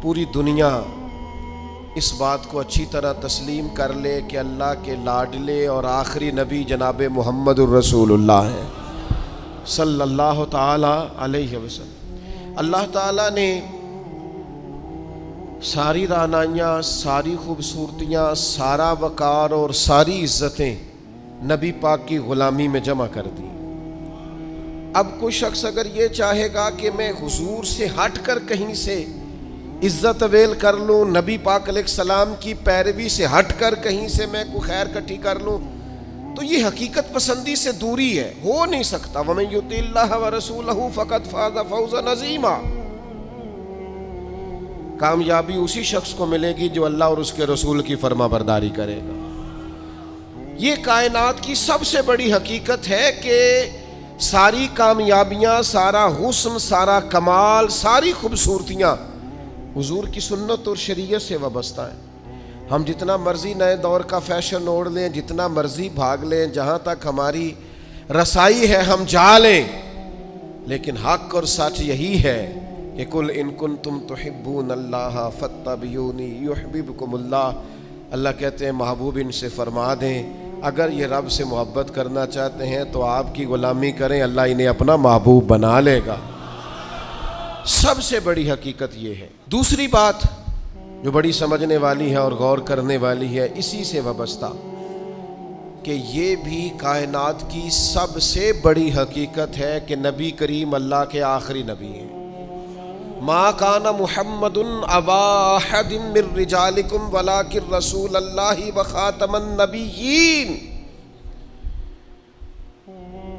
پوری دنیا اس بات کو اچھی طرح تسلیم کر لے کہ اللہ کے لاڈلے اور آخری نبی جناب محمد الرسول اللہ ہیں صلی اللہ تعالی علیہ وسلم۔ اللہ تعالیٰ نے ساری رعنائیاں، ساری خوبصورتیاں، سارا وقار اور ساری عزتیں نبی پاک کی غلامی میں جمع کر دی۔ اب کوئی شخص اگر یہ چاہے گا کہ میں حضور سے ہٹ کر کہیں سے عزت اویل کر لوں، نبی پاک علیہ السلام کی پیروی سے ہٹ کر کہیں سے میں کوئی خیر کٹھی کر لوں، تو یہ حقیقت پسندی سے دوری ہے، ہو نہیں سکتا۔ وَمَن يُطِعِ اللَّهَ وَرَسُولَهُ فَقَدْ فَازَ فَوْزًا عَظِيمًا۔ کامیابی اسی شخص کو ملے گی جو اللہ اور اس کے رسول کی فرما برداری کرے گا۔ یہ کائنات کی سب سے بڑی حقیقت ہے کہ ساری کامیابیاں، سارا حسن، سارا کمال، ساری خوبصورتیاں حضور کی سنت اور شریعت سے وابستہ ہیں۔ ہم جتنا مرضی نئے دور کا فیشن اوڑھ لیں، جتنا مرضی بھاگ لیں، جہاں تک ہماری رسائی ہے ہم جا لیں، لیکن حق اور سچ یہی ہے کہ قُلْ إِن كُنتُمْ تُحِبُّونَ اللَّهَ فَاتَّبِعُونِي يُحْبِبْكُمُ اللَّهُ۔ اللہ کہتے ہیں محبوب ان سے فرما دیں اگر یہ رب سے محبت کرنا چاہتے ہیں تو آپ کی غلامی کریں، اللہ انہیں اپنا محبوب بنا لے گا۔ سب سے بڑی حقیقت یہ ہے۔ دوسری بات جو بڑی سمجھنے والی ہے اور غور کرنے والی ہے، اسی سے وابستہ، کہ یہ بھی کائنات کی سب سے بڑی حقیقت ہے کہ نبی کریم اللہ کے آخری نبی ہیں۔ ما کان محمد ابا احد من رجالکم ولکن رسول اللہ وخاتم النبیین۔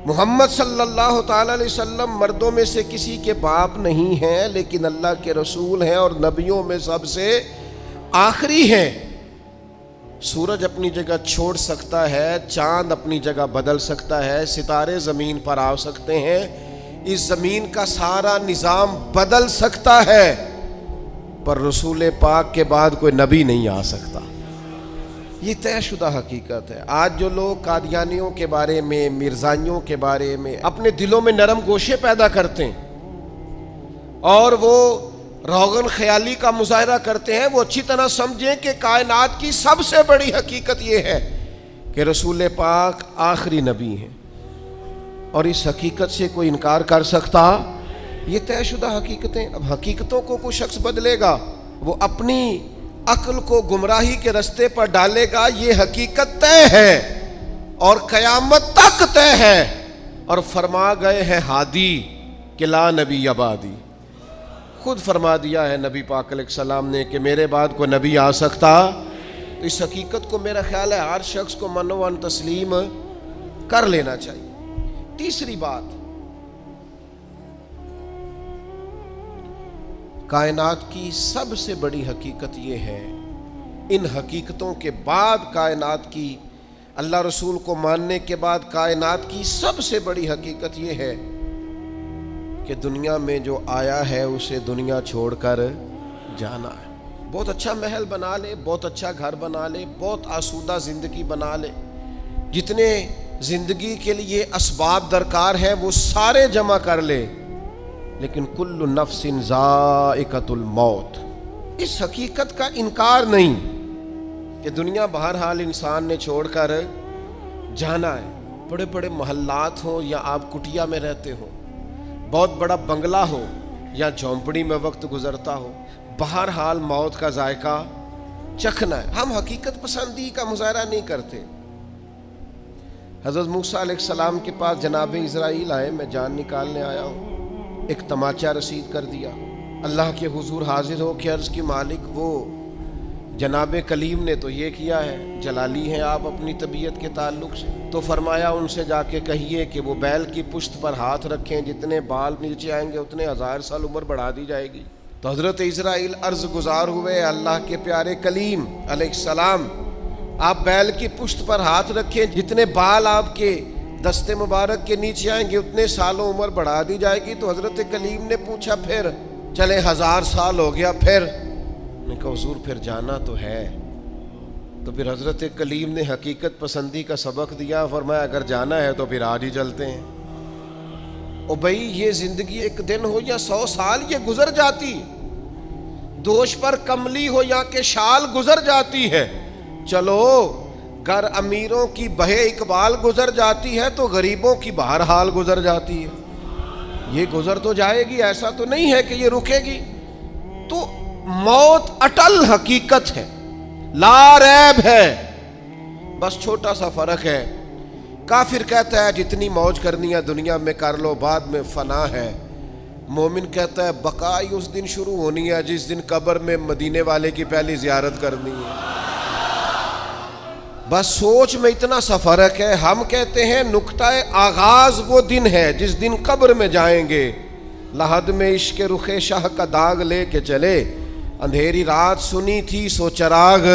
محمد صلی اللہ تعالی علیہ وسلم مردوں میں سے کسی کے باپ نہیں ہیں، لیکن اللہ کے رسول ہیں اور نبیوں میں سب سے آخری ہیں۔ سورج اپنی جگہ چھوڑ سکتا ہے، چاند اپنی جگہ بدل سکتا ہے، ستارے زمین پر آ سکتے ہیں، اس زمین کا سارا نظام بدل سکتا ہے، پر رسول پاک کے بعد کوئی نبی نہیں آ سکتا۔ یہ طے شدہ حقیقت ہے۔ آج جو لوگ قادیانیوں کے بارے میں، مرزائیوں کے بارے میں اپنے دلوں میں نرم گوشے پیدا کرتے ہیں اور وہ روغن خیالی کا مظاہرہ کرتے ہیں، وہ اچھی طرح سمجھیں کہ کائنات کی سب سے بڑی حقیقت یہ ہے کہ رسول پاک آخری نبی ہیں، اور اس حقیقت سے کوئی انکار کر سکتا؟ یہ طے شدہ حقیقتیں۔ اب حقیقتوں کو کوئی شخص بدلے گا، وہ اپنی عقل کو گمراہی کے رستے پر ڈالے گا۔ یہ حقیقت طے ہے اور قیامت تک طے ہے، اور فرما گئے ہیں ہادی کہ لا نبی بعدی۔ خود فرما دیا ہے نبی پاک علیہ السلام نے کہ میرے بعد کوئی نبی آ سکتا؟ تو اس حقیقت کو میرا خیال ہے ہر شخص کو منوان تسلیم کر لینا چاہیے۔ تیسری بات، کائنات کی سب سے بڑی حقیقت یہ ہے، ان حقیقتوں کے بعد کائنات کی، اللہ رسول کو ماننے کے بعد کائنات کی سب سے بڑی حقیقت یہ ہے کہ دنیا میں جو آیا ہے اسے دنیا چھوڑ کر جانا ہے۔ بہت اچھا محل بنا لے، بہت اچھا گھر بنا لے، بہت آسودہ زندگی بنا لے، جتنے زندگی کے لیے اسباب درکار ہیں وہ سارے جمع کر لے، لیکن کل نفس ذائقۃ الموت، اس حقیقت کا انکار نہیں کہ دنیا بہرحال انسان نے چھوڑ کر جانا ہے. بڑے بڑے محلات ہوں یا آپ کٹیا میں رہتے ہو، بہت بڑا بنگلہ ہو یا جھونپڑی میں وقت گزرتا ہو، بہرحال موت کا ذائقہ چکھنا ہے. ہم حقیقت پسندی کا مظاہرہ نہیں کرتے. حضرت موسیٰ علیہ السلام کے پاس جناب اسرائیل آئے، میں جان نکالنے آیا ہوں، ایک تماچا رسید کر دیا. اللہ کے حضور حاضر ہو کے عرض کی مالک وہ جناب کلیم نے تو یہ کیا ہے، جلالی ہیں آپ اپنی طبیعت کے تعلق سے. تو فرمایا ان سے جا کے کہیے کہ وہ بیل کی پشت پر ہاتھ رکھیں، جتنے بال نیچے آئیں گے اتنے 1000 سال عمر بڑھا دی جائے گی. تو حضرت اسرائیل عرض گزار ہوئے، اللہ کے پیارے کلیم علیہ السلام آپ بیل کی پشت پر ہاتھ رکھیں، جتنے بال آپ کے دستے مبارک کے نیچے آئیں گے اتنے سالوں عمر بڑھا دی جائے گی. تو حضرت کلیم نے پوچھا پھر چلے 1000 سال ہو گیا، پھر نے کہا حضور پھر جانا تو ہے. تو پھر حضرت کلیم نے حقیقت پسندی کا سبق دیا، فرمایا اگر جانا ہے تو پھر آج ہی چلتے ہیں. او بھائی یہ زندگی ایک دن ہو یا 100 سال یہ گزر جاتی، دوش پر کملی ہو یا کہ شال گزر جاتی ہے. چلو گر امیروں کی بہے اقبال گزر جاتی ہے تو غریبوں کی بہرحال گزر جاتی ہے. یہ گزر تو جائے گی، ایسا تو نہیں ہے کہ یہ رکے گی. تو موت اٹل حقیقت ہے، لا ریب ہے. بس چھوٹا سا فرق ہے، کافر کہتا ہے جتنی موج کرنی ہے دنیا میں کر لو، بعد میں فنا ہے. مومن کہتا ہے بقائی اس دن شروع ہونی ہے جس دن قبر میں مدینے والے کی پہلی زیارت کرنی ہے. بس سوچ میں اتنا سا فرق ہے. ہم کہتے ہیں نقطہ آغاز وہ دن ہے جس دن قبر میں جائیں گے، لحد میں عشق رخ شاہ کا داغ لے کے چلے، اندھیری رات سنی تھی سو چراغ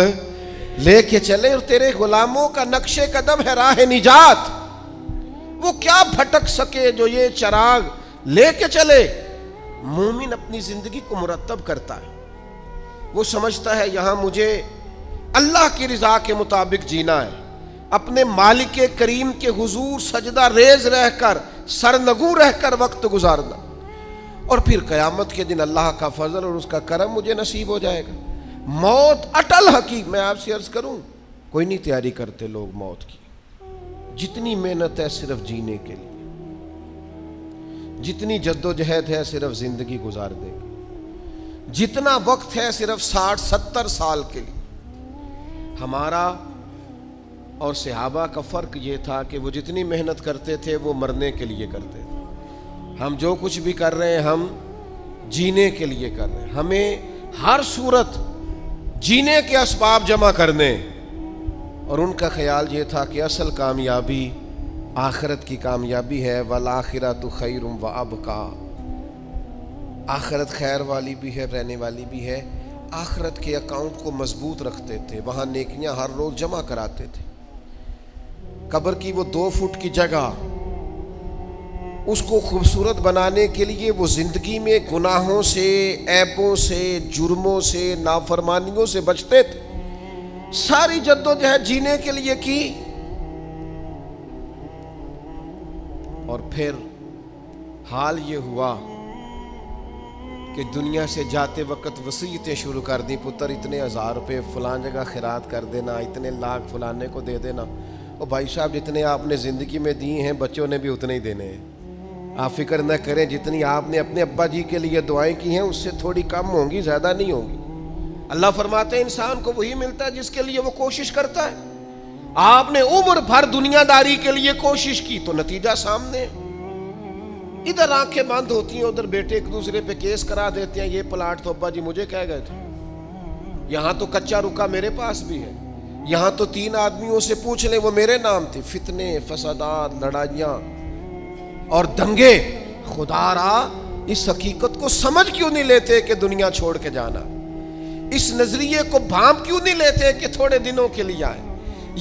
لے کے چلے. اور تیرے غلاموں کا نقش قدم ہے راہ نجات، وہ کیا بھٹک سکے جو یہ چراغ لے کے چلے. مومن اپنی زندگی کو مرتب کرتا ہے، وہ سمجھتا ہے یہاں مجھے اللہ کی رضا کے مطابق جینا ہے، اپنے مالک کریم کے حضور سجدہ ریز رہ کر، سرنگوں رہ کر وقت گزارنا، اور پھر قیامت کے دن اللہ کا فضل اور اس کا کرم مجھے نصیب ہو جائے گا. موت اٹل حقیقت. میں آپ سے عرض کروں کوئی نہیں تیاری کرتے لوگ موت کی. جتنی محنت ہے صرف جینے کے لیے، جتنی جد و جہد ہے صرف زندگی گزارنے کی، جتنا وقت ہے صرف 60-70 سال کے لیے. ہمارا اور صحابہ کا فرق یہ تھا کہ وہ جتنی محنت کرتے تھے وہ مرنے کے لیے کرتے تھے. ہم جو کچھ بھی کر رہے ہیں ہم جینے کے لیے کر رہے ہیں. ہمیں ہر صورت جینے کے اسباب جمع کرنے، اور ان کا خیال یہ تھا کہ اصل کامیابی آخرت کی کامیابی ہے. والآخرۃ خیر وابقیٰ، آخرت خیر والی بھی ہے، رہنے والی بھی ہے. آخرت کے اکاؤنٹ کو مضبوط رکھتے تھے، وہاں نیکیاں ہر روز جمع کراتے تھے. قبر کی وہ 2 فٹ کی جگہ، اس کو خوبصورت بنانے کے لیے وہ زندگی میں گناہوں سے، عیبوں سے، جرموں سے، نافرمانیوں سے بچتے تھے. ساری جد و جہد جینے کے لیے کی، اور پھر حال یہ ہوا کہ دنیا سے جاتے وقت وصیتیں شروع کر دی. پتر اتنے 1000 روپے فلان جگہ خیرات کر دینا، اتنے لاکھ فلانے کو دے دینا. اور بھائی صاحب جتنے آپ نے زندگی میں دیے ہیں بچوں نے بھی اتنے ہی دینے ہیں. آپ فکر نہ کریں، جتنی آپ نے اپنے ابا جی کے لیے دعائیں کی ہیں اس سے تھوڑی کم ہوں گی، زیادہ نہیں ہوں گی. اللہ فرماتے ہیں انسان کو وہی ملتا ہے جس کے لیے وہ کوشش کرتا ہے. آپ نے عمر بھر دنیا داری کے لیے کوشش کی تو نتیجہ سامنے. ادھر آنکھیں بند ہوتی ہیں، ادھر بیٹے ایک دوسرے پہ کیس کرا دیتے ہیں، یہ پلاٹ تو ابا جی مجھے کہہ گئے تھے، یہاں تو کچا رکا میرے پاس بھی ہے، یہاں تو 3 آدمیوں سے پوچھ لیں وہ میرے نام تھے. فتنے، فسادات، لڑائیاں اور دنگے. خدا را اس حقیقت کو سمجھ کیوں نہیں لیتے کہ دنیا چھوڑ کے جانا؟ اس نظریے کو بھانپ کیوں نہیں لیتے کہ تھوڑے دنوں کے لیے آئے؟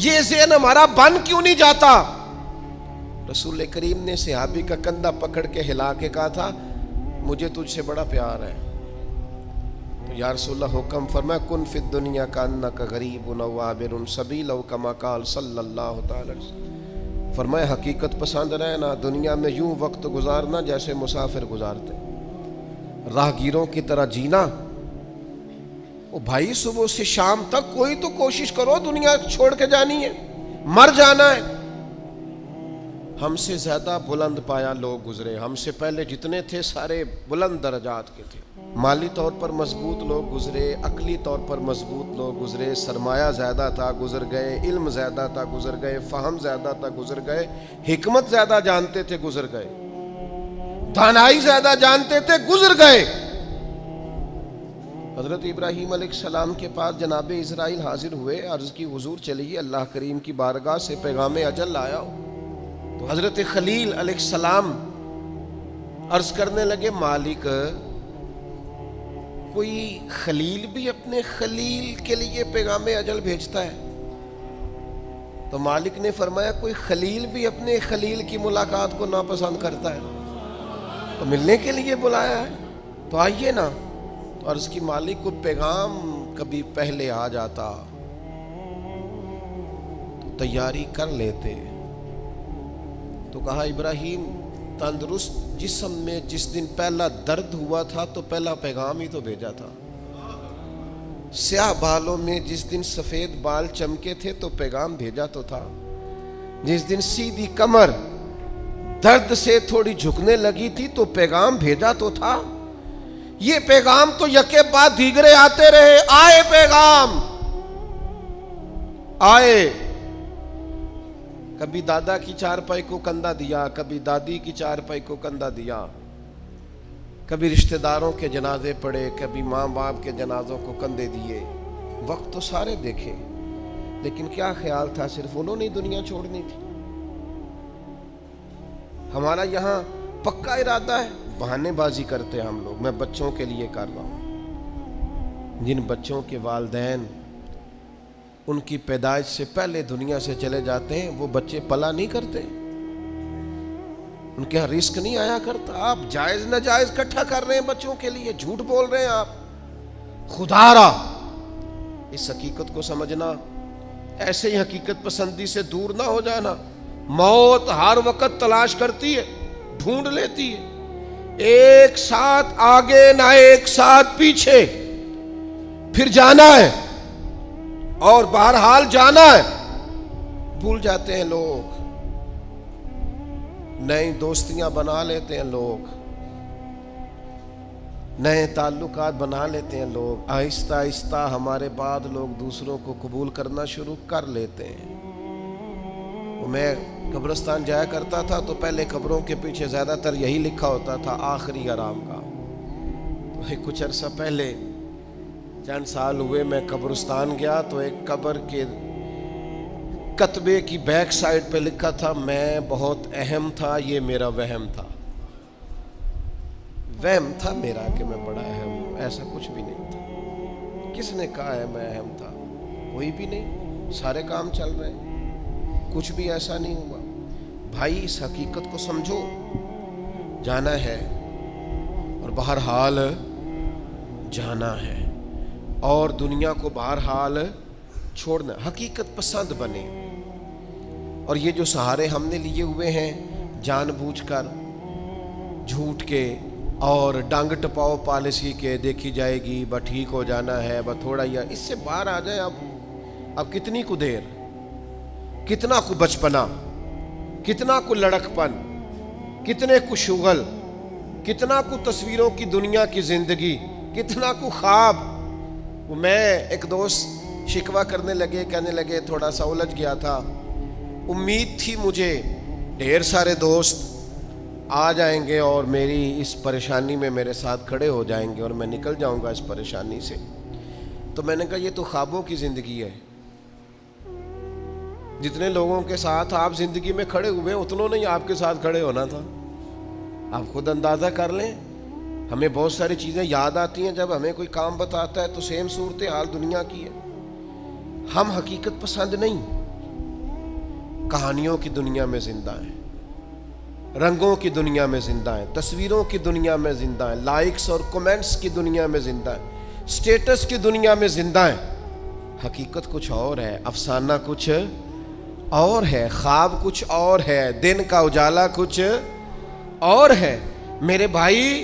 یہ ذہن ہمارا بن کیوں نہیں جاتا؟ رسول کریم نے صحابی کا کندھا پکڑ کے ہلا کے کہا تھا مجھے تجھ سے بڑا پیار ہے. تو یا رسول اللہ حکم فرمایا کن فی الدنیا کانک غریب او عابر سبیل او کما قال صلی اللہ تعالی علیہ وسلم. فرمایا حقیقت پسند رہنا، دنیا میں یوں وقت گزارنا جیسے مسافر گزارتے، راہگیروں کی طرح جینا. وہ بھائی صبح سے شام تک کوئی تو کوشش کرو، دنیا چھوڑ کے جانی ہے، مر جانا ہے۔ ہم سے زیادہ بلند پایا لوگ گزرے، ہم سے پہلے جتنے تھے سارے بلند درجات کے تھے، مالی طور پر مضبوط لوگ گزرے، عقلی طور پر مضبوط لوگ گزرے، سرمایہ زیادہ تھا گزر گئے، علم زیادہ تھا گزر گئے، فہم زیادہ تھا گزر گئے، حکمت زیادہ جانتے تھے گزر گئے، دانائی زیادہ جانتے تھے گزر گئے۔ حضرت ابراہیم علیہ السلام کے پاس جناب اسرائیل حاضر ہوئے، عرض کی حضور چلیے اللہ کریم کی بارگاہ سے پیغام اجل لایا ہو۔ تو حضرت خلیل علیہ السلام عرض کرنے لگے مالک، کوئی خلیل بھی اپنے خلیل کے لیے پیغام اجل بھیجتا ہے؟ تو مالک نے فرمایا کوئی خلیل بھی اپنے خلیل کی ملاقات کو ناپسند کرتا ہے؟ تو ملنے کے لیے بلایا ہے تو آئیے نا۔ تو عرض کی مالک کو پیغام کبھی پہلے آ جاتا تو تیاری کر لیتے۔ تو کہا ابراہیم تندرست جسم میں جس دن پہلا درد ہوا تھا تو پہلا پیغام ہی تو بھیجا تھا، سیاہ بالوں میں جس دن سفید بال چمکے تھے تو پیغام بھیجا تو تھا، جس دن سیدھی کمر درد سے تھوڑی جھکنے لگی تھی تو پیغام بھیجا تو تھا۔ یہ پیغام تو یکے بعد دیگرے آتے رہے، آئے پیغام آئے، کبھی دادا کی چارپائی کو کندھا دیا، کبھی دادی کی چارپائی کو کندھا دیا، کبھی رشتہ داروں کے جنازے پڑے، کبھی ماں باپ کے جنازوں کو کندھے دیے۔ وقت تو سارے دیکھے، لیکن کیا خیال تھا صرف انہوں نے دنیا چھوڑنی تھی؟ ہمارا یہاں پکا ارادہ ہے، بہانے بازی کرتے ہیں ہم لوگ، میں بچوں کے لیے کر رہا ہوں۔ جن بچوں کے والدین ان کی پیدائش سے پہلے دنیا سے چلے جاتے ہیں وہ بچے پلا نہیں کرتے، ان کے یہاں رزق نہیں آیا کرتا۔ آپ جائز ناجائز اکٹھا کر رہے ہیں بچوں کے لیے، جھوٹ بول رہے ہیں آپ۔ خدا را اس حقیقت کو سمجھنا، ایسے ہی حقیقت پسندی سے دور نہ ہو جانا۔ موت ہر وقت تلاش کرتی ہے، ڈھونڈ لیتی ہے، ایک ساتھ آگے نہ ایک ساتھ پیچھے، پھر جانا ہے اور بہرحال جانا ہے۔ بھول جاتے ہیں لوگ، نئی دوستیاں بنا لیتے ہیں لوگ، نئے تعلقات بنا لیتے ہیں لوگ، آہستہ آہستہ ہمارے بعد لوگ دوسروں کو قبول کرنا شروع کر لیتے ہیں۔ میں قبرستان جایا کرتا تھا تو پہلے قبروں کے پیچھے زیادہ تر یہی لکھا ہوتا تھا آخری آرام کا۔ تو کچھ عرصہ پہلے چند سال ہوئے میں قبرستان گیا تو ایک قبر کے کتبے کی بیک سائڈ پہ لکھا تھا میں بہت اہم تھا، یہ میرا وہم تھا۔ وہم تھا میرا کہ میں بڑا اہم ہوں، ایسا کچھ بھی نہیں تھا۔ کس نے کہا ہے میں اہم تھا؟ کوئی بھی نہیں، سارے کام چل رہے ہیں، کچھ بھی ایسا نہیں ہوا۔ بھائی اس حقیقت کو سمجھو، جانا ہے اور بہرحال جانا ہے، اور دنیا کو بہرحال چھوڑنا۔ حقیقت پسند بنے، اور یہ جو سہارے ہم نے لیے ہوئے ہیں جان بوجھ کر جھوٹ کے اور ڈانگ ٹپاؤ پالیسی کے، دیکھی جائے گی بس ٹھیک ہو جانا ہے بس تھوڑا، یا اس سے باہر آ جائے۔ اب کتنی کو دیر، کتنا کو بچپنا، کتنا کو لڑک پن، کتنے کو شغل، کتنا کو تصویروں کی دنیا کی زندگی، کتنا کو خواب۔ وہ میں ایک دوست شکوہ کرنے لگے، کہنے لگے تھوڑا سا الجھ گیا تھا، امید تھی مجھے ڈھیر سارے دوست آ جائیں گے اور میری اس پریشانی میں میرے ساتھ کھڑے ہو جائیں گے اور میں نکل جاؤں گا اس پریشانی سے۔ تو میں نے کہا یہ تو خوابوں کی زندگی ہے، جتنے لوگوں کے ساتھ آپ زندگی میں کھڑے ہوئے اتنوں نے آپ کے ساتھ کھڑے ہونا تھا۔ آپ خود اندازہ کر لیں، ہمیں بہت ساری چیزیں یاد آتی ہیں جب ہمیں کوئی کام بتاتا ہے تو سیم صورتحال دنیا کی ہے۔ ہم حقیقت پسند نہیں، کہانیوں کی دنیا میں زندہ ہیں، رنگوں کی دنیا میں زندہ ہیں، تصویروں کی دنیا میں زندہ ہیں، لائکس اور کمنٹس کی دنیا میں زندہ ہیں، سٹیٹس کی دنیا میں زندہ ہیں۔ حقیقت کچھ اور ہے، افسانہ کچھ اور ہے، خواب کچھ اور ہے، دن کا اجالا کچھ اور ہے۔ میرے بھائی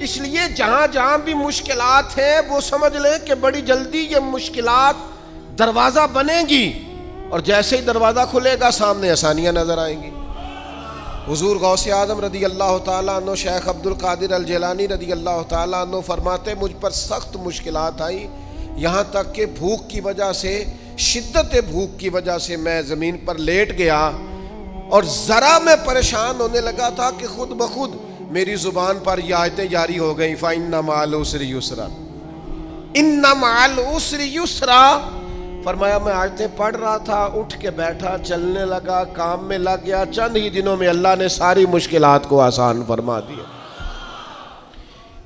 اس لیے جہاں جہاں بھی مشکلات ہیں وہ سمجھ لیں کہ بڑی جلدی یہ مشکلات دروازہ بنے گی، اور جیسے ہی دروازہ کھلے گا سامنے آسانیاں نظر آئیں گی۔ حضور غوث اعظم رضی اللہ تعالیٰ عنہ، شیخ عبد القادر الجیلانی رضی اللہ تعالیٰ عنہ فرماتے مجھ پر سخت مشکلات آئی، یہاں تک کہ بھوک کی وجہ سے، شدت بھوک کی وجہ سے میں زمین پر لیٹ گیا، اور ذرا میں پریشان ہونے لگا تھا کہ خود بخود میری زبان پر یہ آیتیں جاری ہو گئیں، فَإِنَّ مَعَ الْعُسْرِ يُسْرًا، إِنَّ مَعَ الْعُسْرِ يُسْرًا۔ فرمایا میں آیتیں پڑھ رہا تھا، اٹھ کے بیٹھا، چلنے لگا، کام میں لگ گیا، چند ہی دنوں میں اللہ نے ساری مشکلات کو آسان فرما دیا۔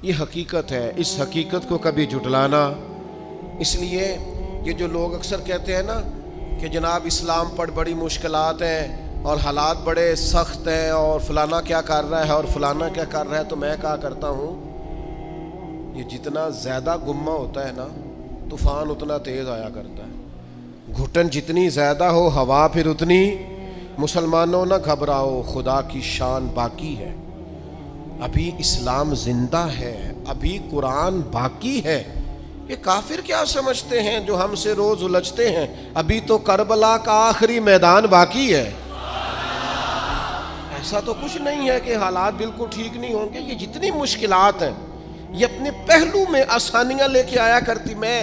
یہ حقیقت ہے، اس حقیقت کو کبھی جھٹلانا۔ اس لیے یہ جو لوگ اکثر کہتے ہیں نا کہ جناب اسلام پر بڑی مشکلات ہیں اور حالات بڑے سخت ہیں اور فلانا کیا کر رہا ہے اور فلانا کیا کر رہا ہے، تو میں کہا کرتا ہوں یہ جتنا زیادہ گمہ ہوتا ہے نا طوفان اتنا تیز آیا کرتا ہے، گھٹن جتنی زیادہ ہو ہوا پھر اتنی۔ مسلمانوں نہ گھبراؤ، خدا کی شان باقی ہے، ابھی اسلام زندہ ہے، ابھی قرآن باقی ہے۔ یہ کافر کیا سمجھتے ہیں جو ہم سے روز الجھتے ہیں، ابھی تو کربلا کا آخری میدان باقی ہے۔ ایسا تو کچھ نہیں ہے کہ حالات بالکل ٹھیک نہیں ہوں گے، یہ جتنی مشکلات ہیں یہ اپنے پہلو میں آسانیاں لے کے آیا کرتی۔ میں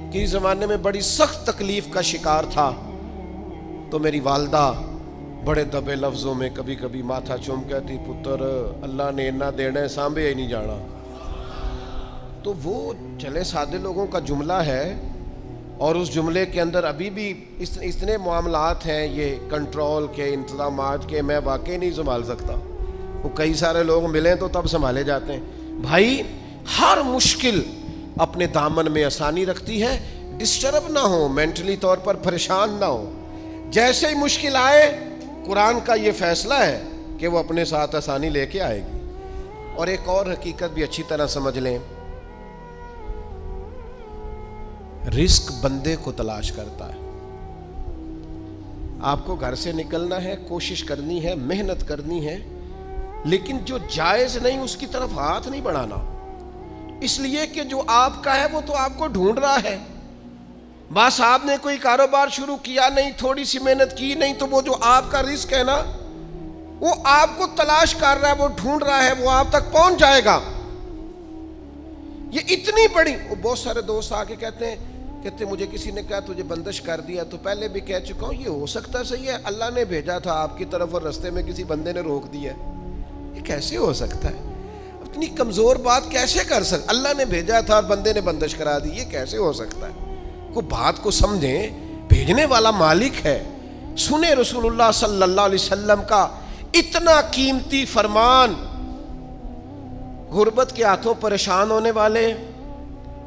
کسی زمانے میں بڑی سخت تکلیف کا شکار تھا، تو میری والدہ بڑے دبے لفظوں میں کبھی کبھی ماتھا چوم کہتی، پتر اللہ نے اتنا دینا ہے سانبے ہی نہیں جانا۔ تو وہ چلے سادے لوگوں کا جملہ ہے، اور اس جملے کے اندر ابھی بھی اتنے معاملات ہیں یہ کنٹرول کے، انتظامات کے، میں واقعی نہیں سنبھال سکتا۔ وہ کئی سارے لوگ ملیں تو تب سنبھالے جاتے ہیں۔ بھائی ہر مشکل اپنے دامن میں آسانی رکھتی ہے، ڈسٹرب نہ ہو، مینٹلی طور پر پریشان نہ ہو۔ جیسے ہی مشکل آئے قرآن کا یہ فیصلہ ہے کہ وہ اپنے ساتھ آسانی لے کے آئے گی۔ اور ایک اور حقیقت بھی اچھی طرح سمجھ لیں، رزق بندے کو تلاش کرتا ہے۔ آپ کو گھر سے نکلنا ہے، کوشش کرنی ہے، محنت کرنی ہے، لیکن جو جائز نہیں اس کی طرف ہاتھ نہیں بڑھانا، اس لیے کہ جو آپ کا ہے وہ تو آپ کو ڈھونڈ رہا ہے۔ بس آپ نے کوئی کاروبار شروع کیا نہیں، تھوڑی سی محنت کی نہیں، تو وہ جو آپ کا رزق ہے نا وہ آپ کو تلاش کر رہا ہے، وہ ڈھونڈ رہا ہے، وہ آپ تک پہنچ جائے گا۔ یہ اتنی بڑی، بہت سارے دوست آ کے کہتے ہیں مجھے کسی نے کہا تجھے بندش کر دیا، تو پہلے بھی کہہ چکا ہوں یہ ہو سکتا صحیح ہے اللہ نے بھیجا تھا آپ کی طرف اور رستے میں کسی بندے نے روک دیا ہے، یہ کیسے ہو سکتا ہے؟ اتنی کمزور بات کیسے کر سکتا؟ اللہ نے بھیجا تھا اور بندے نے بندش کرا دی، یہ کیسے ہو سکتا ہے؟ کوئی بات کو سمجھیں، بھیجنے والا مالک ہے۔ سنیں رسول اللہ صلی اللہ علیہ وسلم کا اتنا قیمتی فرمان، غربت کے ہاتھوں پریشان ہونے والے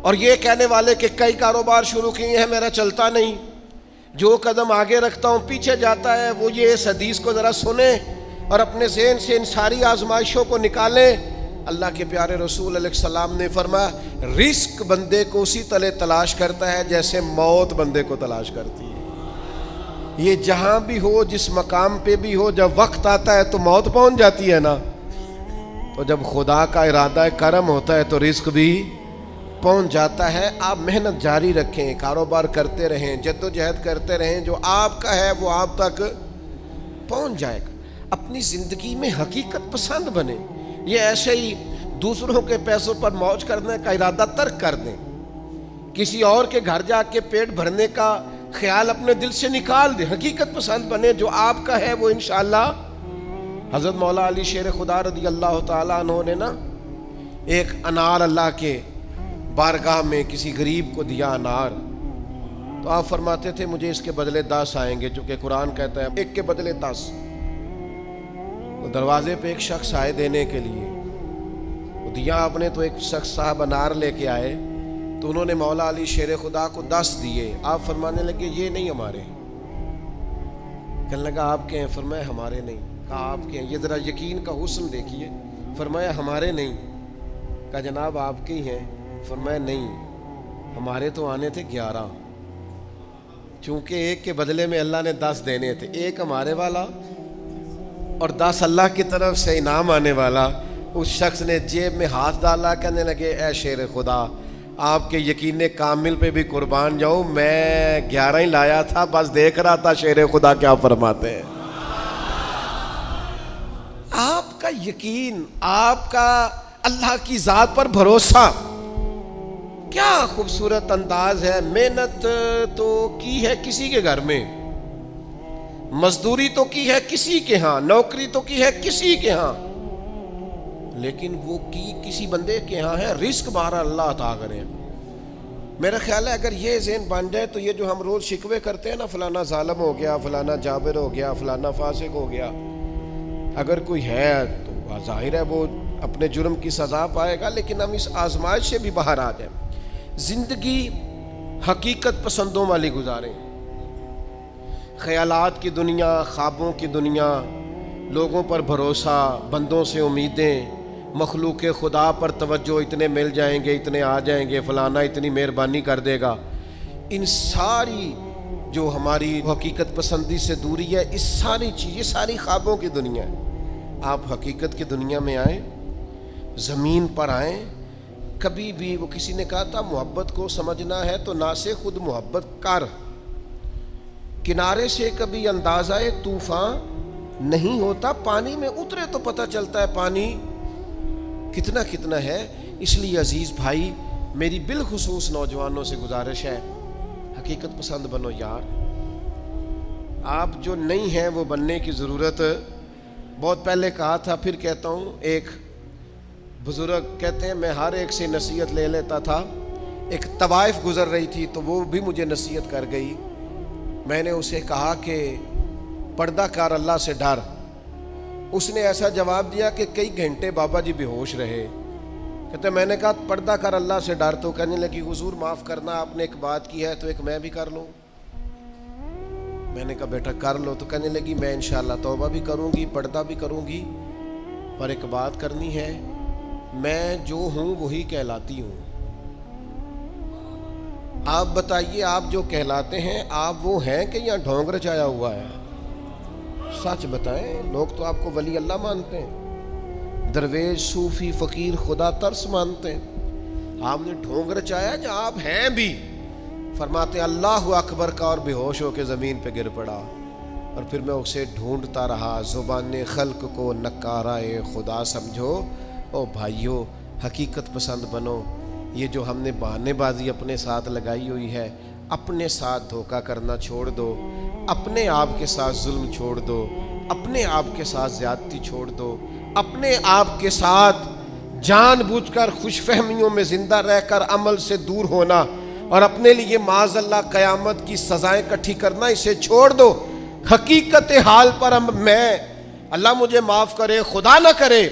اور یہ کہنے والے کہ کئی کاروبار شروع کیے ہیں میرا چلتا نہیں، جو قدم آگے رکھتا ہوں پیچھے جاتا ہے، وہ یہ اس حدیث کو ذرا سنیں اور اپنے ذہن سے ان ساری آزمائشوں کو نکالیں۔ اللہ کے پیارے رسول علیہ السلام نے فرمایا رزق بندے کو اسی طرح تلاش کرتا ہے جیسے موت بندے کو تلاش کرتی ہے۔ یہ جہاں بھی ہو، جس مقام پہ بھی ہو، جب وقت آتا ہے تو موت پہنچ جاتی ہے نا، تو جب خدا کا ارادہ کرم ہوتا ہے تو رزق بھی پہنچ جاتا ہے۔ آپ محنت جاری رکھیں، کاروبار کرتے رہیں، جد و جہد کرتے رہیں، جو آپ کا ہے وہ آپ تک پہنچ جائے گا۔ اپنی زندگی میں حقیقت پسند بنے، یہ ایسے ہی دوسروں کے پیسوں پر موج کرنے کا ارادہ ترک کر دیں، کسی اور کے گھر جا کے پیٹ بھرنے کا خیال اپنے دل سے نکال دیں، حقیقت پسند بنے، جو آپ کا ہے وہ انشاءاللہ۔ حضرت مولا علی شیر خدا رضی اللہ تعالیٰ عنہ نے نا ایک انار اللہ کے بارگاہ میں کسی غریب کو دیا انار، تو آپ فرماتے تھے مجھے اس کے بدلے 10 آئیں گے، چونکہ قرآن کہتا ہے ایک کے بدلے 10۔ وہ دروازے پہ ایک شخص آئے دینے کے لیے، وہ دیا آپ نے، تو ایک شخص صاحب انار لے کے آئے، تو انہوں نے مولا علی شیر خدا کو 10 دیے۔ آپ فرمانے لگے یہ نہیں ہمارے، کہنے لگا آپ کے ہیں، فرمایا ہمارے نہیں، کہا آپ کے ہیں، یہ ذرا یقین کا حسن دیکھیے، فرمایا ہمارے نہیں، کہا جناب آپ کے ہی ہیں، فرمایا نہیں ہمارے تو آنے تھے 11، چونکہ ایک کے بدلے میں اللہ نے 10 دینے تھے، ایک ہمارے والا اور 10 اللہ کی طرف سے انعام آنے والا، اس شخص نے جیب میں ہاتھ ڈالا, کہنے لگے اے شیر خدا, آپ کے یقین کامل پہ بھی قربان جاؤں, میں 11 ہی لایا تھا, بس دیکھ رہا تھا شیر خدا کیا فرماتے ہیں. آپ کا یقین, آپ کا اللہ کی ذات پر بھروسہ, کیا خوبصورت انداز ہے. محنت تو کی ہے کسی کے گھر میں, مزدوری تو کی ہے کسی کے ہاں, نوکری تو کی ہے کسی کے ہاں, لیکن وہ کی کسی بندے کے ہاں ہے, رزق بارہ اللہ عطا کرے. میرا خیال ہے اگر یہ ذہن بن جائے تو یہ جو ہم روز شکوے کرتے ہیں نا, فلانا ظالم ہو گیا, فلانا جابر ہو گیا, فلانا فاسق ہو گیا, اگر کوئی ہے تو ظاہر ہے وہ اپنے جرم کی سزا پائے گا, لیکن ہم اس آزمائش سے بھی باہر آ جائیں. زندگی حقیقت پسندوں والی گزاریں. خیالات کی دنیا, خوابوں کی دنیا, لوگوں پر بھروسہ, بندوں سے امیدیں, مخلوق خدا پر توجہ, اتنے مل جائیں گے, اتنے آ جائیں گے, فلانا اتنی مہربانی کر دے گا. ان ساری جو ہماری حقیقت پسندی سے دوری ہے, اس ساری چیز, یہ ساری خوابوں کی دنیا ہے. آپ حقیقت کی دنیا میں آئیں, زمین پر آئیں. کبھی بھی وہ کسی نے کہا تھا محبت کو سمجھنا ہے تو نہ سے خود محبت کر, کنارے سے کبھی اندازہ طوفان نہیں ہوتا, پانی میں اترے تو پتہ چلتا ہے پانی کتنا کتنا ہے. اس لیے عزیز بھائی, میری بالخصوص نوجوانوں سے گزارش ہے, حقیقت پسند بنو یار. آپ جو نہیں ہیں وہ بننے کی ضرورت, بہت پہلے کہا تھا پھر کہتا ہوں. ایک بزرگ کہتے ہیں میں ہر ایک سے نصیحت لے لیتا تھا. ایک طوائف گزر رہی تھی تو وہ بھی مجھے نصیحت کر گئی. میں نے اسے کہا کہ پردہ کار اللہ سے ڈر. اس نے ایسا جواب دیا کہ کئی گھنٹے بابا جی بے ہوش رہے. کہتے میں نے کہا پردہ کر اللہ سے ڈر, تو کہنے لگی حضور معاف کرنا, آپ نے ایک بات کی ہے تو ایک میں بھی کر لوں. میں نے کہا بیٹا کر لو. تو کہنے لگی میں انشاءاللہ توبہ بھی کروں گی, پردہ بھی کروں گی, پر ایک بات کرنی ہے, میں جو ہوں وہی کہلاتی ہوں. آپ بتائیے آپ جو کہلاتے ہیں آپ وہ ہیں کہ یا ڈھونگ رچایا ہوا ہے؟ سچ بتائیں. لوگ تو آپ کو ولی اللہ مانتے ہیں, درویش, صوفی, فقیر, خدا ترس مانتے ہیں. آپ نے ڈھونگ رچایا جو آپ ہیں بھی. فرماتے اللہ اکبر کا اور بے ہوش ہو کے زمین پہ گر پڑا, اور پھر میں اسے ڈھونڈتا رہا. زبان خلق کو نکارائے خدا سمجھو. او بھائیو, حقیقت پسند بنو. یہ جو ہم نے بہانے بازی اپنے ساتھ لگائی ہوئی ہے, اپنے ساتھ دھوکہ کرنا چھوڑ دو, اپنے آپ کے ساتھ ظلم چھوڑ دو, اپنے آپ کے ساتھ زیادتی چھوڑ دو, اپنے آپ کے ساتھ جان بوجھ کر خوش فہمیوں میں زندہ رہ کر عمل سے دور ہونا اور اپنے لیے معاذ اللہ قیامت کی سزائیں اکٹھی کرنا, اسے چھوڑ دو. حقیقت حال پر میں, اللہ مجھے معاف کرے, خدا نہ کرے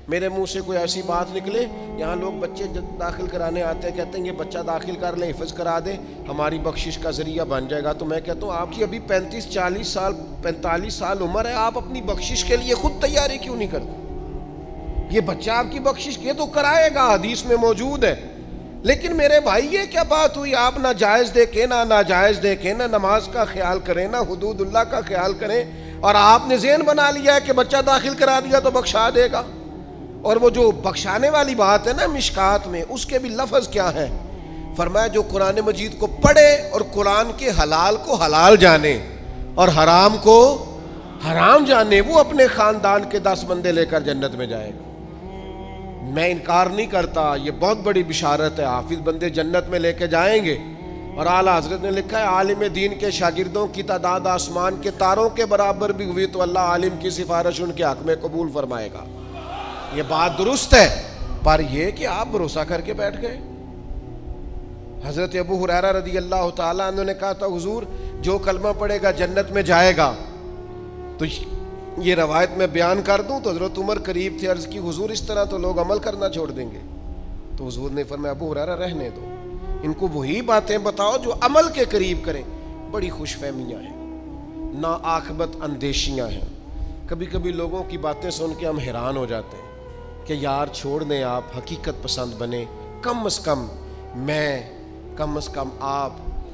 میرے منہ سے کوئی ایسی بات نکلے. یہاں لوگ بچے داخل کرانے آتے ہیں, کہتے ہیں یہ بچہ داخل کر لیں, حفظ کرا دیں, ہماری بخشش کا ذریعہ بن جائے گا. تو میں کہتا ہوں آپ کی ابھی 35-40 سال 45 سال عمر ہے, آپ اپنی بخشش کے لیے خود تیاری کیوں نہیں کرتے؟ یہ بچہ آپ کی بخشش یہ تو کرائے گا, حدیث میں موجود ہے. لیکن میرے بھائی یہ کیا بات ہوئی, آپ نہ جائز دیکھیں نہ ناجائز دیکھیں, نہ نماز کا خیال کریں نہ حدود اللہ کا خیال کریں, اور آپ نے ذہن بنا لیا ہے کہ بچہ داخل کرا دیا تو بخشا دے گا. اور وہ جو بخشانے والی بات ہے نا مشکات میں, اس کے بھی لفظ کیا ہیں؟ فرمایا جو قرآن مجید کو پڑھے اور قرآن کے حلال کو حلال جانے اور حرام کو حرام جانے, وہ اپنے خاندان کے 10 بندے لے کر جنت میں جائے گا. میں انکار نہیں کرتا, یہ بہت بڑی بشارت ہے, حافظ بندے جنت میں لے کے جائیں گے. اور اعلیٰ حضرت نے لکھا ہے عالم دین کے شاگردوں کی تعداد آسمان کے تاروں کے برابر بھی ہوئی تو اللہ عالم کی سفارش ان کے حق میں قبول فرمائے گا. یہ بات درست ہے, پر یہ کہ آپ بھروسہ کر کے بیٹھ گئے. حضرت ابو ہریرہ رضی اللہ تعالیٰ عنہ نے کہا تھا حضور جو کلمہ پڑھے گا جنت میں جائے گا. تو یہ روایت میں بیان کر دوں تو حضرت عمر قریب تھے, عرض کی حضور اس طرح تو لوگ عمل کرنا چھوڑ دیں گے. تو حضور نے فرمایا ابو ہریرہ رہنے دو, ان کو وہی باتیں بتاؤ جو عمل کے قریب کریں. بڑی خوش فہمیاں ہیں, نا عاقبت اندیشیاں ہیں. کبھی کبھی لوگوں کی باتیں سن کے ہم حیران ہو جاتے ہیں کہ یار چھوڑ دیں, آپ حقیقت پسند بنیں. کم از کم میں, کم از کم آپ,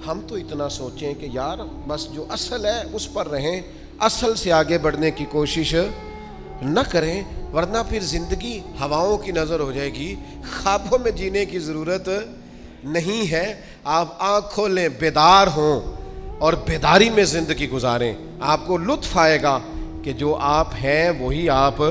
ہم تو اتنا سوچیں کہ یار بس جو اصل ہے اس پر رہیں, اصل سے آگے بڑھنے کی کوشش نہ کریں. ورنہ پھر زندگی ہواؤں کی نظر ہو جائے گی. خوابوں میں جینے کی ضرورت نہیں ہے. آپ آنکھ کھولیں, بیدار ہوں اور بیداری میں زندگی گزاریں. آپ کو لطف آئے گا کہ جو آپ ہیں وہی آپ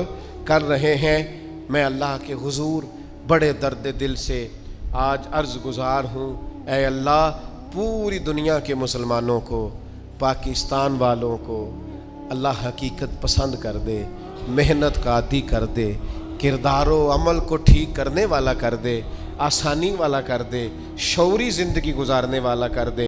کر رہے ہیں. میں اللہ کے حضور بڑے درد دل سے آج عرض گزار ہوں, اے اللہ پوری دنیا کے مسلمانوں کو, پاکستان والوں کو اللہ حقیقت پسند کر دے, محنت کا عادی کر دے, کردار و عمل کو ٹھیک کرنے والا کر دے, آسانی والا کر دے, شعوری زندگی گزارنے والا کر دے.